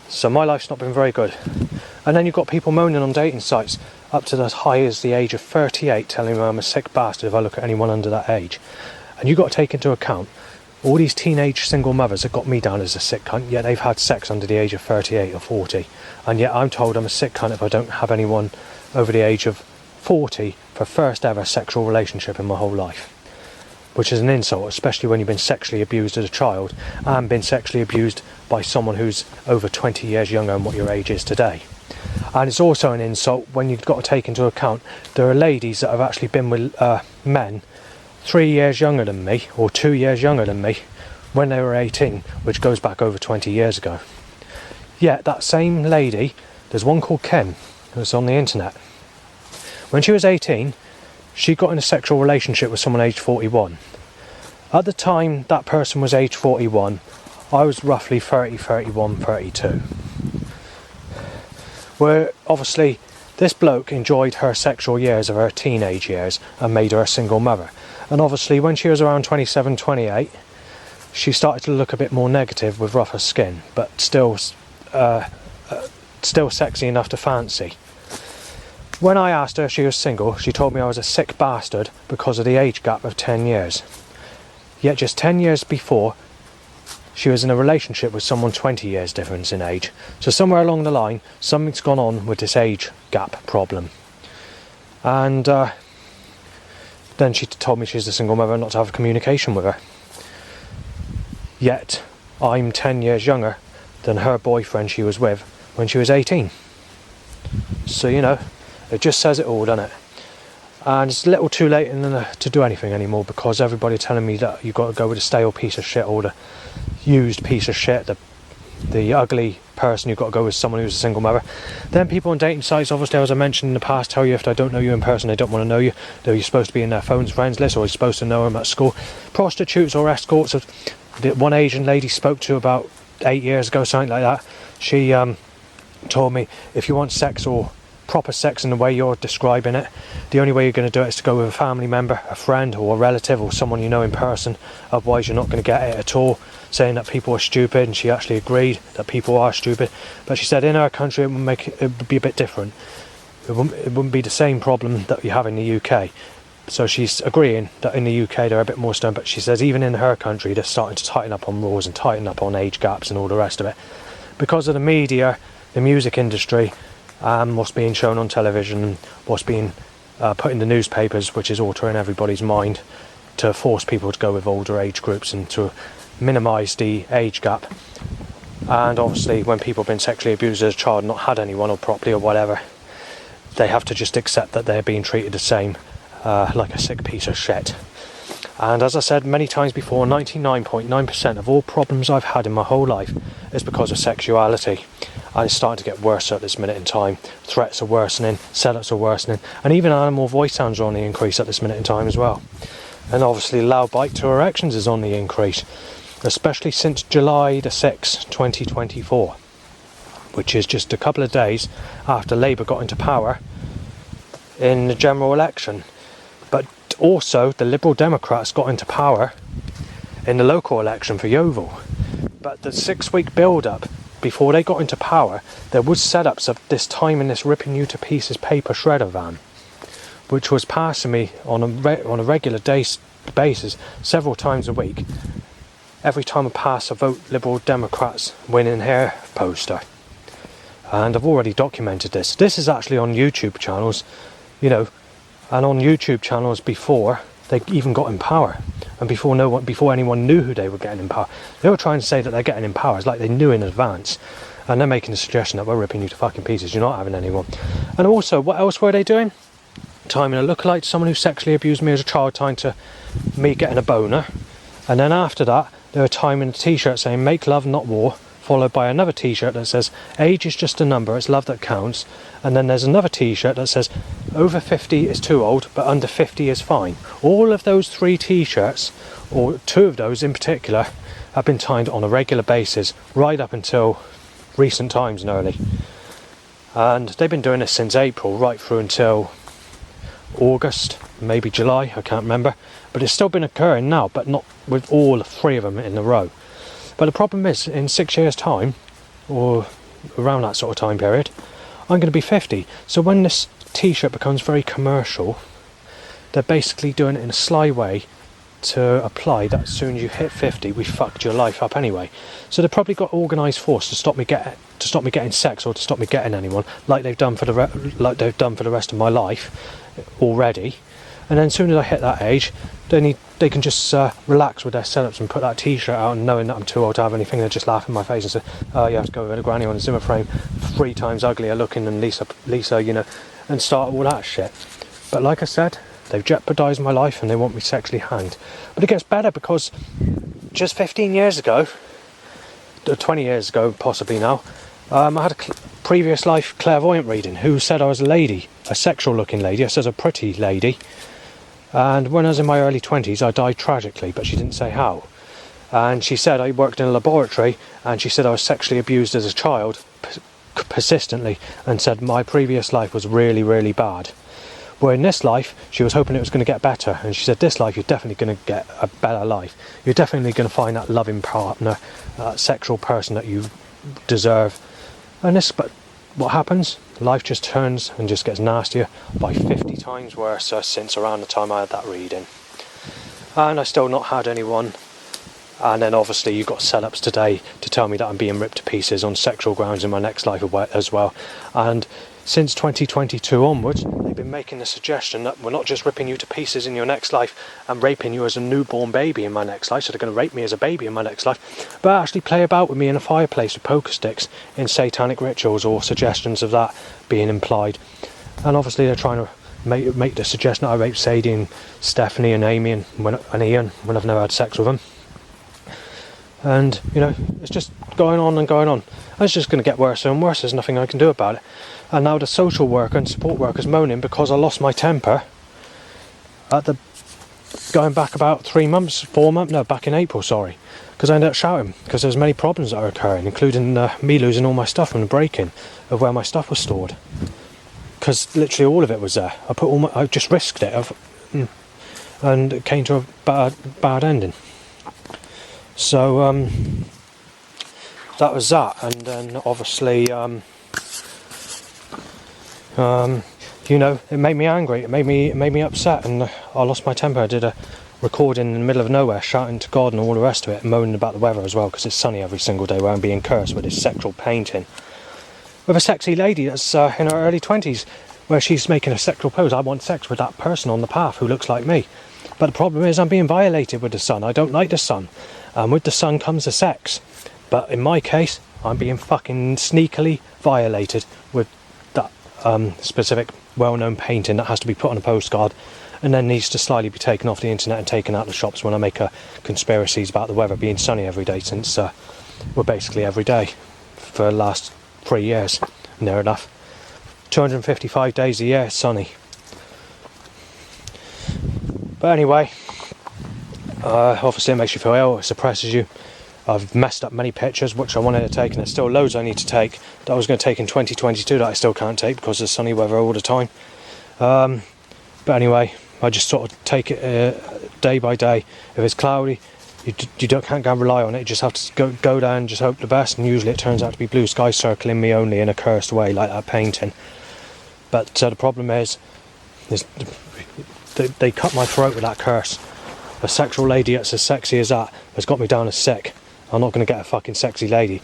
[SPEAKER 1] so my life's not been very good. And then you've got people moaning on dating sites up to as high as the age of 38, telling me I'm a sick bastard if I look at anyone under that age. And you've got to take into account all these teenage single mothers have got me down as a sick cunt, yet they've had sex under the age of 38 or 40, and yet I'm told I'm a sick cunt if I don't have anyone over the age of 40 for first ever sexual relationship in my whole life, which is an insult, especially when you've been sexually abused as a child and been sexually abused by someone who's over 20 years younger than what your age is today. And it's also an insult when you've got to take into account there are ladies that have actually been with men 3 years younger than me, or 2 years younger than me, when they were 18, which goes back over 20 years ago. Yet that same lady, there's one called Kim, who's on the internet. When she was 18, she got in a sexual relationship with someone aged 41. At the time that person was aged 41, I was roughly 30, 31, 32. Where obviously this bloke enjoyed her sexual years of her teenage years and made her a single mother. And obviously when she was around 27, 28, she started to look a bit more negative with rougher skin, but still sexy enough to fancy. When I asked her if she was single, she told me I was a sick bastard because of the age gap of 10 years. Yet just 10 years before, she was in a relationship with someone 20 years difference in age. So somewhere along the line, something's gone on with this age gap problem. And then she told me she's a single mother and not to have communication with her. Yet, I'm 10 years younger than her boyfriend she was with when she was 18. So, you know, it just says it all, doesn't it? And it's a little too late to do anything anymore, because everybody's telling me that you've got to go with a stale piece of shit or the used piece of shit, the ugly person. You've got to go with someone who's a single mother. Then people on dating sites, obviously, as I mentioned in the past, tell you if they don't know you in person, they don't want to know you. They're supposed to be in their phone's friends list, or you're supposed to know them at school. Prostitutes or escorts. The one Asian lady spoke to about 8 years ago, something like that. She told me, if you want sex, or proper sex in the way you're describing it, the only way you're going to do it is to go with a family member, a friend or a relative, or someone you know in person. Otherwise you're not going to get it at all. Saying that people are stupid, and she actually agreed that people are stupid. But she said in our country it would be a bit different. It wouldn't be the same problem that you have in the UK. So she's agreeing that in the UK they're a bit more stern, but she says even in her country they're starting to tighten up on rules and tighten up on age gaps and all the rest of it. Because of the media, the music industry, what's being shown on television and what's being put in the newspapers, which is altering everybody's mind to force people to go with older age groups and to minimise the age gap. And obviously when people have been sexually abused as a child, not had anyone or properly or whatever, they have to just accept that they're being treated the same, like a sick piece of shit. And as I said many times before, 99.9% of all problems I've had in my whole life is because of sexuality. And it's starting to get worse at this minute in time. Threats are worsening, setups are worsening, and even animal voice sounds are on the increase at this minute in time as well. And obviously loud bite to erections is on the increase, especially since July the 6th, 2024, which is just a couple of days after Labour got into power in the general election. But also the Liberal Democrats got into power in the local election for Yeovil. But the 6-week build-up before they got into power, there was setups of this time in this ripping you to pieces paper shredder van, which was passing me on a regular basis several times a week. Every time I pass a vote Liberal Democrats win in here poster. And I've already documented this. This is actually on YouTube channels, and on YouTube channels before they even got in power, and before anyone knew who they were getting in power. They were trying to say that they're getting in power. It's like they knew in advance, and they're making the suggestion that we're ripping you to fucking pieces. You're not having anyone. And also, what else were they doing? Timing a lookalike to someone who sexually abused me as a child, time to me getting a boner, and then after that, they were timing a t-shirt saying "Make love, not war," followed by another t-shirt that says "Age is just a number, it's love that counts," and then there's another t-shirt that says "Over 50 is too old, but under 50 is fine." All of those 3 t-shirts, or 2 of those in particular, have been timed on a regular basis right up until recent times nearly. And they've been doing this since April right through until August, maybe July, I can't remember. But it's still been occurring now, but not with all 3 of them in a row. But the problem is, in 6 years' time, or around that sort of time period, I'm going to be 50. So when this t-shirt becomes very commercial, they're basically doing it in a sly way to apply that as soon as you hit 50, we fucked your life up anyway. So they've probably got organised force to stop me getting sex or to stop me getting anyone, like they've done for the rest of my life already. And then as soon as I hit that age, they can just relax with their setups and put that t-shirt out, and knowing that I'm too old to have anything, they just laugh in my face and say, "Oh, you have to go with a granny on a Zimmer frame, 3 times uglier looking than Lisa, and start all that shit." But like I said, they've jeopardised my life and they want me sexually hanged. But it gets better, because just 15 years ago, 20 years ago possibly now, I had a previous life clairvoyant reading who said I was a lady, a sexual looking lady. I said a pretty lady. And when I was in my early 20s, I died tragically, but she didn't say how. And she said I worked in a laboratory, and she said I was sexually abused as a child, persistently, and said my previous life was really, really bad. Where in this life, she was hoping it was going to get better, and she said this life you're definitely going to get a better life. You're definitely going to find that loving partner, that sexual person that you deserve. But what happens? Life just turns and just gets nastier by 50 times worse since around the time I had that reading. And I still not had anyone. And then obviously you've got setups today to tell me that I'm being ripped to pieces on sexual grounds in my next life as well. And since 2022 onwards, they've been making the suggestion that we're not just ripping you to pieces in your next life and raping you as a newborn baby in my next life, so they're going to rape me as a baby in my next life, but actually play about with me in a fireplace with poker sticks in satanic rituals or suggestions of that being implied. And obviously they're trying to make the suggestion that I raped Sadie and Stephanie and Amy and Ian when I've never had sex with them. And, it's just going on and going on. And it's just going to get worse and worse. There's nothing I can do about it. And now the social worker and support worker's moaning because I lost my temper going back about 4 months, back in April, sorry. Because I ended up shouting, because there's many problems that are occurring, including me losing all my stuff and the break-in of where my stuff was stored. Because literally all of it was there. I just risked it, and it came to a bad ending. So that was that, and then obviously you know, it made me angry. It made me upset, and I lost my temper. I did a recording in the middle of nowhere, shouting to God and all the rest of it, and moaning about the weather as well, because it's sunny every single day, where I'm being cursed with this sexual painting with a sexy lady that's in her early 20s, where she's making a sexual pose. I want sex with that person on the path who looks like me. But the problem is I'm being violated with the sun. I don't like the sun. With the sun comes the sex. But in my case, I'm being fucking sneakily violated with that specific well-known painting that has to be put on a postcard and then needs to slyly be taken off the internet and taken out of the shops when I make conspiracies about the weather being sunny every day, since we're basically every day for the last 3 years, near enough. 255 days a year sunny. But anyway, obviously it makes you feel ill, it suppresses you. I've messed up many pictures which I wanted to take, and there's still loads I need to take that I was going to take in 2022 that I still can't take because of sunny weather all the time. But anyway, I just sort of take it day by day. If it's cloudy, you can't go and rely on it. You just have to go down and just hope the best, and usually it turns out to be blue sky circling me only in a cursed way like that painting. But the problem is they cut my throat with that curse. A sexual lady that's as sexy as that has got me down as sick. I'm not going to get a fucking sexy lady.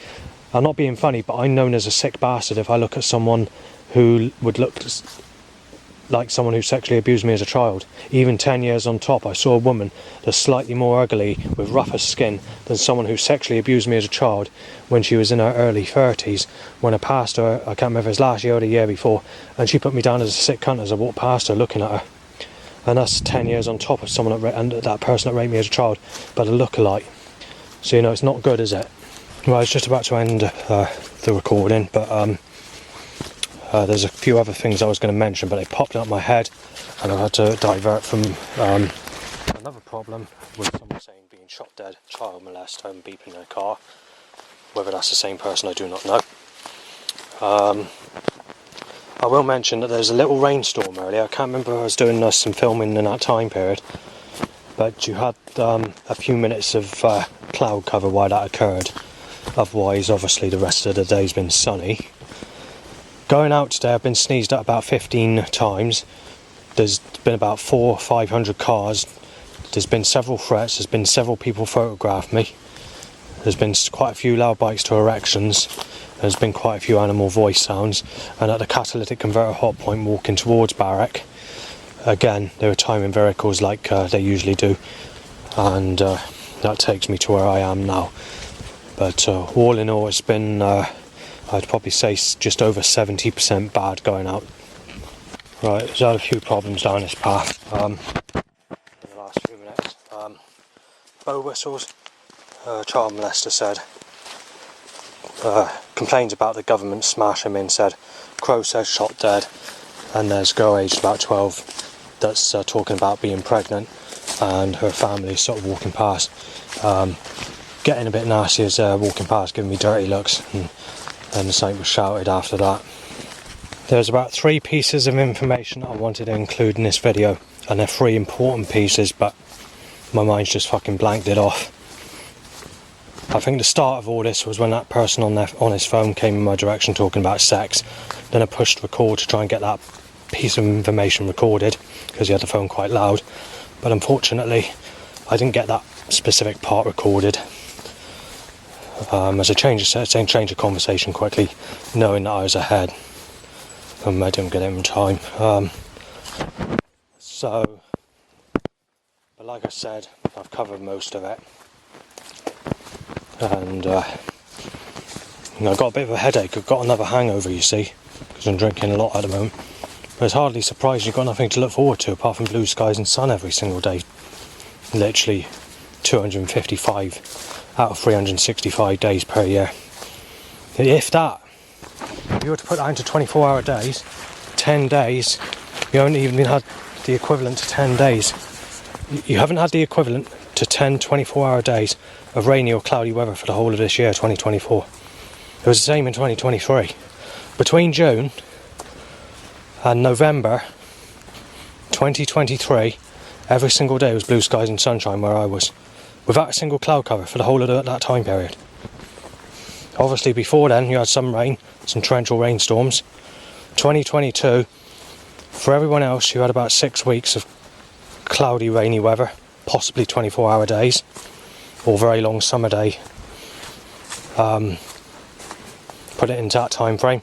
[SPEAKER 1] I'm not being funny, but I'm known as a sick bastard if I look at someone who would look like someone who sexually abused me as a child. Even 10 years on top, I saw a woman that's slightly more ugly with rougher skin than someone who sexually abused me as a child when she was in her early 30s, when I passed her, I can't remember if it was last year or the year before, and she put me down as a sick cunt as I walked past her looking at her. And that's 10 years on top of someone that person that raped me as a child, but a lookalike. So, you know, it's not good, is it? Well, I was just about to end the recording, but there's a few other things I was going to mention, but they popped out my head, and I had to divert from another problem with someone saying being shot dead, child molester, and beeping in a car. Whether that's the same person, I do not know. I will mention that there's a little rainstorm earlier. I can't remember if I was doing some filming in that time period, but you had a few minutes of cloud cover while that occurred. Otherwise, obviously, the rest of the day's been sunny. Going out today, I've been sneezed at about 15 times. There's been about 400 or 500 cars. There's been several threats. There's been several people photograph me. There's been quite a few loud bites to erections. There's been quite a few animal voice sounds. And at the catalytic converter hot point walking towards Barrack, again, they were timing vehicles like they usually do. And that takes me to where I am now. But all in all, it's been, I'd probably say, just over 70% bad going out. Right, there's had a few problems down this path in the last few minutes. Bow whistles, child molester said, complains about the government smash him in, said, Crow says shot dead, and there's a girl aged about 12 that's talking about being pregnant, and her family sort of walking past, getting a bit nasty as walking past, giving me dirty looks, and then something was shouted after that. There's about 3 pieces of information I wanted to include in this video, and they're 3 important pieces, but my mind's just fucking blanked it off. I think the start of all this was when that person on his phone came in my direction talking about sex. Then I pushed record to try and get that piece of information recorded, because he had the phone quite loud. But unfortunately, I didn't get that specific part recorded. As I changed the conversation quickly, knowing that I was ahead, and I didn't get it in time. But like I said, I've covered most of it. And I got a bit of a headache. I've got another hangover, you see, because I'm drinking a lot at the moment. But it's hardly surprised you've got nothing to look forward to apart from blue skies and sun every single day. Literally 255 out of 365 days per year. If you were to put that into 24-hour days, 10 days, you only even had the equivalent to 10 days. You haven't had the equivalent to 10 24-hour days of rainy or cloudy weather for the whole of this year, 2024. It was the same in 2023. Between June and November 2023, every single day was blue skies and sunshine where I was, without a single cloud cover for the whole of that time period. Obviously before then you had some rain, some torrential rainstorms. 2022, For everyone else who had about 6 weeks of cloudy, rainy weather, possibly 24-hour days, or very long summer day, put it into that time frame.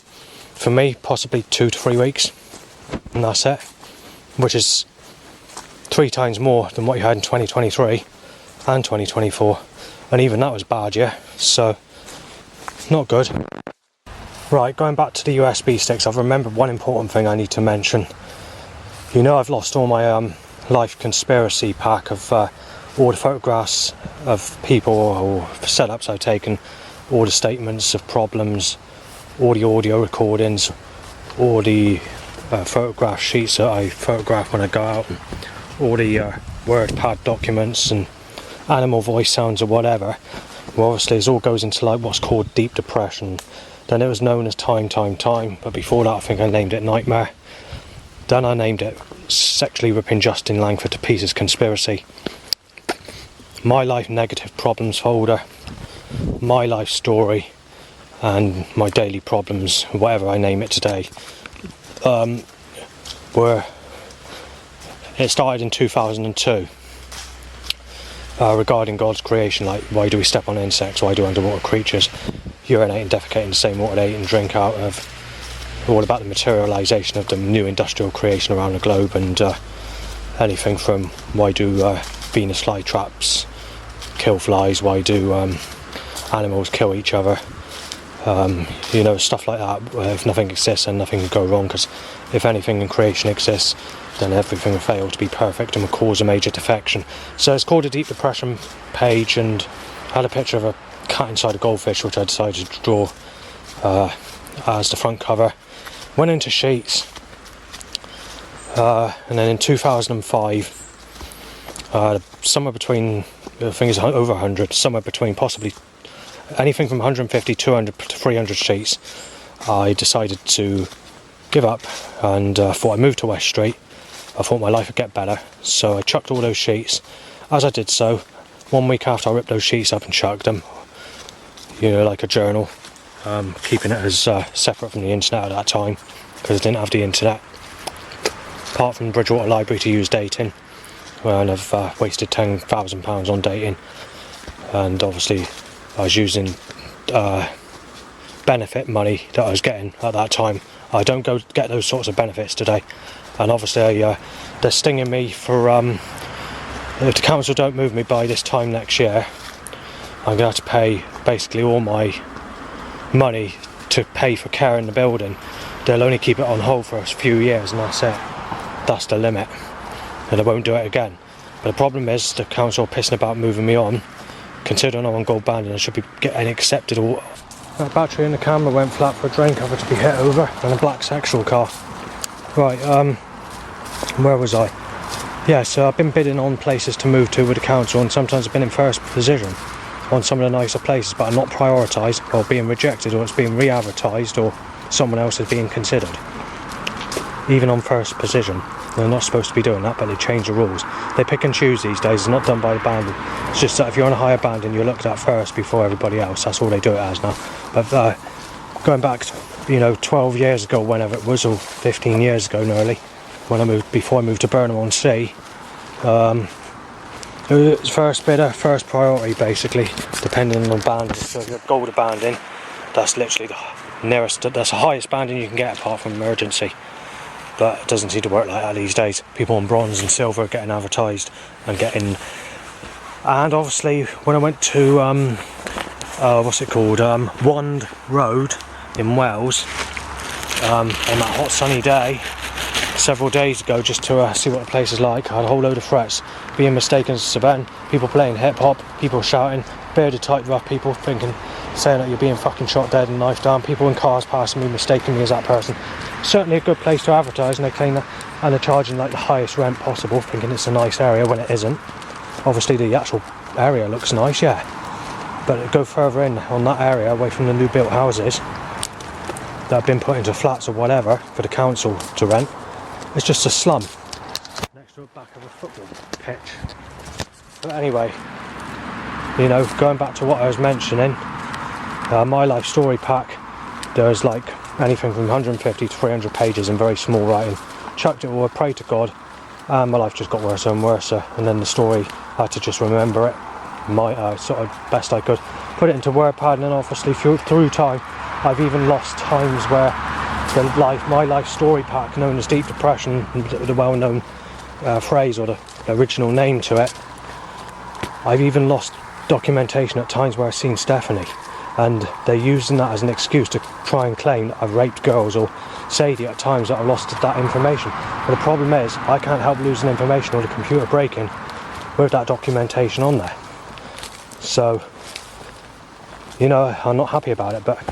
[SPEAKER 1] For me, possibly 2 to 3 weeks, and that's it, which is 3 times more than what you had in 2023 and 2024, and even that was bad, yeah, so not good. Right, going back to the USB sticks, I've remembered one important thing I need to mention. You know, I've lost all my life conspiracy pack of all the photographs of people or setups I've taken, all the statements of problems, all the audio recordings, all the photograph sheets that I photograph when I go out, and all the WordPad documents and animal voice sounds or whatever. Well, obviously it all goes into like what's called deep depression. Then it was known as time, but before that I think I named it nightmare. Then I named it sexually ripping Justin Langford to pieces conspiracy. My life negative problems folder, my life story, and my daily problems, whatever I name it today, it started in 2002, regarding God's creation, like why do we step on insects, why do underwater creatures urinate and defecate in the same water they eat and drink out of, all about the materialisation of the new industrial creation around the globe, and anything from why do Venus flytraps kill flies, why do animals kill each other, you know, stuff like that. If nothing exists, then nothing can go wrong, because if anything in creation exists, then everything will fail to be perfect and will cause a major defection. So it's called a deep depression page, and I had a picture of a cat inside a goldfish, which I decided to draw as the front cover. Went into Sheets, and then in 2005, somewhere between, I think it's over 100, somewhere between possibly anything from 150, 200 to 300 sheets, I decided to give up, and thought I'd move to West Street. I thought my life would get better, so I chucked all those sheets. As I did so, 1 week after I ripped those sheets up and chucked them, you know, like a journal, keeping it as separate from the internet at that time, because I didn't have the internet, apart from Bridgewater Library to use dating, and I've wasted £10,000 on dating, and obviously I was using benefit money that I was getting at that time. I don't go get those sorts of benefits today, and obviously they're stinging me for if the council don't move me by this time next year, I'm going to have to pay basically all my money to pay for care in the building. They'll only keep it on hold for a few years, and that's it. That's the limit, and they won't do it again. But the problem is the council are pissing about moving me on. Considering I'm on gold band and I should be getting accepted. The battery in the camera went flat for a drain cover to be hit over, and a black sexual car. Right, where was I? Yeah, so I've been bidding on places to move to with the council, and sometimes I've been in first position on some of the nicer places, but I'm not prioritised, or being rejected, or it's being re-advertised, or someone else is being considered. Even on first position. They're not supposed to be doing that, but they change the rules. They pick and choose these days. It's not done by the banding. It's just that if you're on a higher banding, you're looked at first before everybody else. That's all they do it as now. But going back, you know, 12 years ago, whenever it was, or 15 years ago nearly, before I moved to Burnham-on-Sea, it was first bidder, first priority, basically, depending on the banding. So if you've got gold banding, that's literally the nearest. That's the highest banding you can get apart from emergency. But it doesn't seem to work like that these days. People on bronze and silver are getting advertised and getting. And obviously, when I went to Wand Road in Wales, on that hot sunny day several days ago, just to see what the place is like, I had a whole load of threats, being mistaken as Saban, people playing hip hop, people shouting, bearded type rough people saying that you're being fucking shot dead and knifed down, people in cars passing me, mistaking me as that person. Certainly a good place to advertise, and they claim that, and they're charging like the highest rent possible, thinking it's a nice area when it isn't. Obviously the actual area looks nice, yeah, but go further in on that area, away from the new built houses that have been put into flats or whatever for the council to rent, it's just a slum next to the back of a football pitch. But anyway, you know, going back to what I was mentioning, my life story pack, there's like anything from 150 to 300 pages in very small writing, chucked it all, I prayed to God, and my life just got worse and worse. And then the story, I had to just remember it, sort of best I could, put it into WordPad, and then obviously through time, I've even lost times where my life story pack, known as Deep Depression, the well-known phrase or the original name to it, I've even lost documentation at times where I've seen Stephanie, and they're using that as an excuse to try and claim that I've raped girls, or Sadie at times that I've lost that information. But the problem is, I can't help losing information or the computer breaking with that documentation on there. So, you know, I'm not happy about it, but,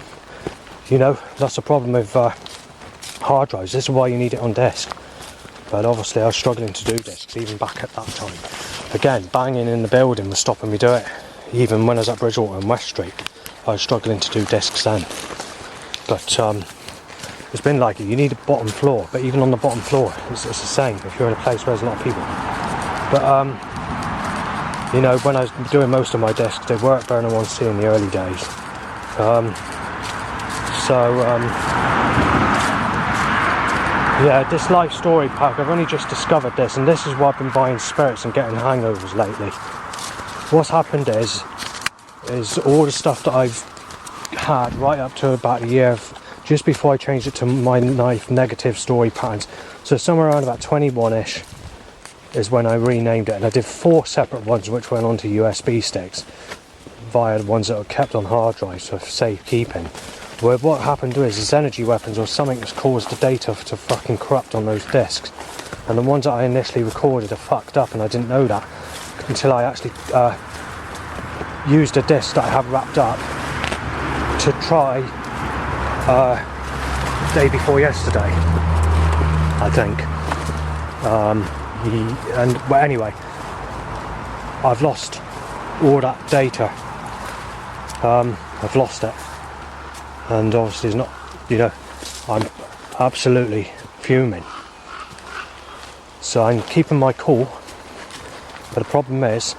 [SPEAKER 1] you know, that's the problem with hard drives. This is why you need it on disk. But obviously I was struggling to do discs even back at that time. Again, banging in the building was stopping me do it. Even when I was at Bridgewater and West Street, I was struggling to do discs then. But it's been like it. You need a bottom floor, but even on the bottom floor, it's the same if you're in a place where there's a lot of people. But you know, when I was doing most of my discs, they weren't Burner 1C in the early days. Yeah, this life story pack, I've only just discovered this, and this is why I've been buying spirits and getting hangovers lately. What's happened is all the stuff that I've had right up to about a year, just before I changed it to my knife negative story patterns. So somewhere around about 21-ish is when I renamed it, and I did 4 separate ones which went onto USB sticks via the ones that were kept on hard drives for safekeeping. Where what happened is energy weapons or something that's caused the data to fucking corrupt on those discs, and the ones that I initially recorded are fucked up, and I didn't know that until I actually used a disc that I have wrapped up to try day before yesterday, I think. Anyway, I've lost all that data. I've lost it. And obviously it's not, you know, I'm absolutely fuming. So I'm keeping my cool, but the problem is,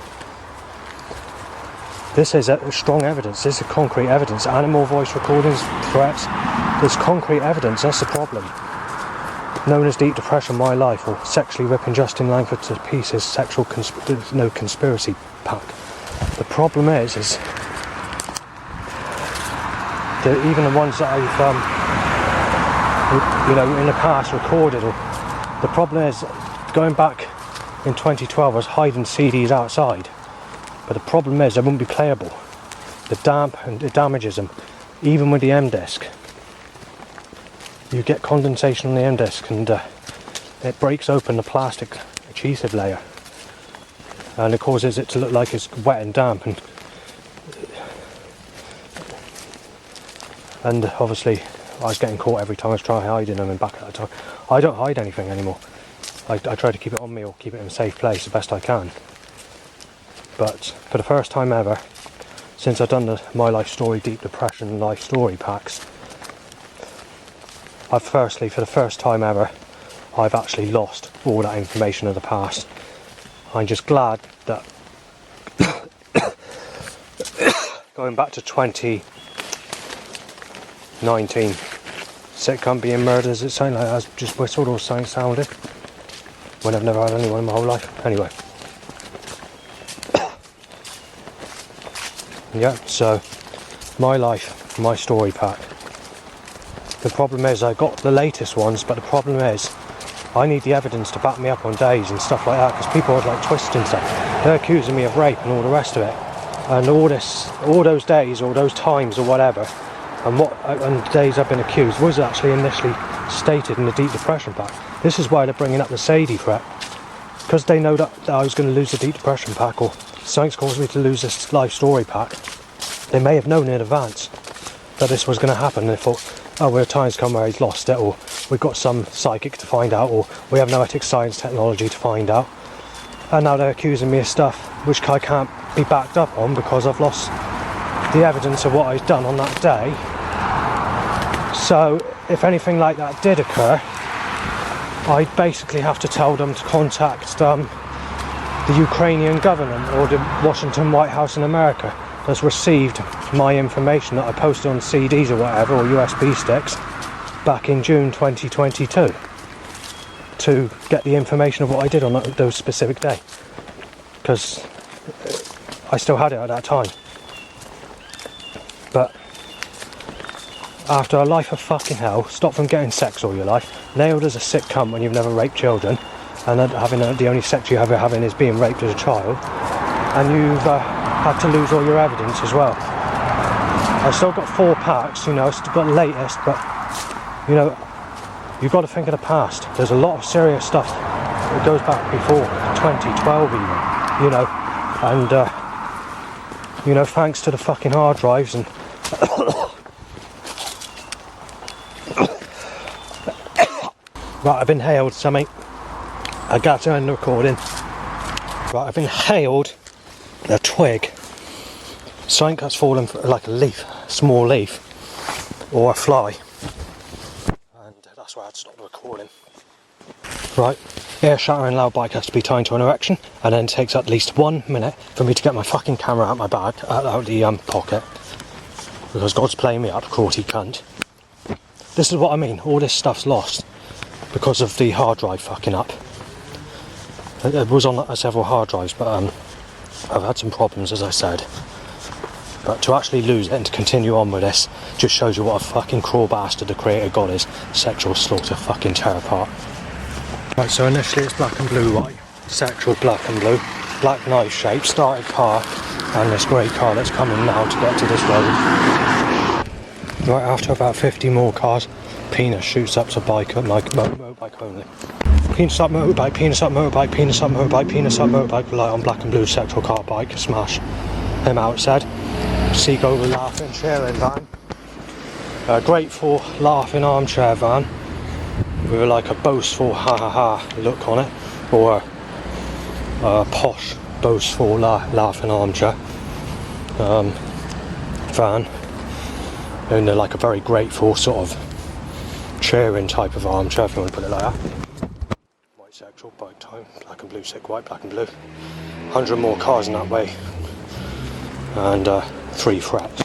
[SPEAKER 1] this is strong evidence, this is concrete evidence. Animal voice recordings, threats, there's concrete evidence, that's the problem. Known as Deep Depression, My Life, or Sexually Ripping Justin Langford to Pieces, Sexual Conspiracy Pack. The problem is even the ones that I've, you know, in the past recorded, the problem is, going back in 2012, I was hiding CDs outside, but the problem is they wouldn't be playable. The damp, and it damages them. Even with the M-disc, you get condensation on the M-disc, and it breaks open the plastic adhesive layer, and it causes it to look like it's wet and damp, and obviously I was getting caught every time I was trying hiding them, and back at that time I don't hide anything anymore. I try to keep it on me or keep it in a safe place the best I can. But for the first time ever, since I've done the My Life Story Deep Depression Life Story packs, for the first time ever, I've actually lost all that information of the past. I'm just glad that going back to 2019, sitcom being murdered, does it sound like I just whistled or something sounded when I've never had anyone in my whole life? Anyway, yeah, so My Life, My Story pack. The problem is I got the latest ones, but the problem is I need the evidence to back me up on days and stuff like that, because people are like twisting stuff. They're accusing me of rape and all the rest of it, and all those days or those times or whatever, and the days I've been accused was actually initially stated in the Deep Depression pack. This is why they're bringing up the Sadie threat, because they know that I was going to lose the Deep Depression pack, or something's caused me to lose this life story pack. They may have known in advance that this was going to happen, and they thought, oh, well, time's come where he's lost it, or we've got some psychic to find out, or we have noetic science technology to find out. And now they're accusing me of stuff which I can't be backed up on, because I've lost the evidence of what I've done on that day. So if anything like that did occur, I'd basically have to tell them to contact the Ukrainian government or the Washington White House in America that's received my information that I posted on CDs or whatever, or USB sticks, back in June 2022, to get the information of what I did on those specific day, because I still had it at that time. But after a life of fucking hell, stop from getting sex all your life, nailed as a sick cunt when you've never raped children, and having the only sex you ever having is being raped as a child, and you've had to lose all your evidence as well. I've still got 4 packs, you know, I've still got the latest, but, you know, you've got to think of the past. There's a lot of serious stuff that goes back before 2012 even, you know, and, you know, thanks to the fucking hard drives and right, I've inhaled something. I got to end the recording. Right, I've inhaled a twig. Something that's fallen like a leaf, small leaf, or a fly. And that's why I had to stop the recording. Right, air shattering loud bike has to be timed to an erection, and then it takes at least 1 minute for me to get my fucking camera out my bag, out the pocket, because God's playing me out, the cruelty cunt. This is what I mean, all this stuff's lost because of the hard drive fucking up. It was on several hard drives, but I've had some problems, as I said. But to actually lose it and to continue on with this just shows you what a fucking cruel bastard the creator God is. Sexual slaughter, fucking tear apart. Right, so initially it's black and blue, right? Sexual black and blue. Black knife shape, started car, and this grey car that's coming now to get to this road. Right, after about 50 more cars, penis shoots up to motorbike only. Penis up motorbike, penis up motorbike, penis up motorbike, penis up motorbike, light on black and blue sexual car bike, smash. Him out, said. Seagull laughing, cheering van. A grateful laughing armchair van with like a boastful ha ha ha look on it, or a posh boastful laughing armchair van, and like a very grateful sort of cheering type of armchair, if you want to put it like that. White sexual bike time, black and blue sick white, black and blue. 100 more cars in that way, and 3 frets.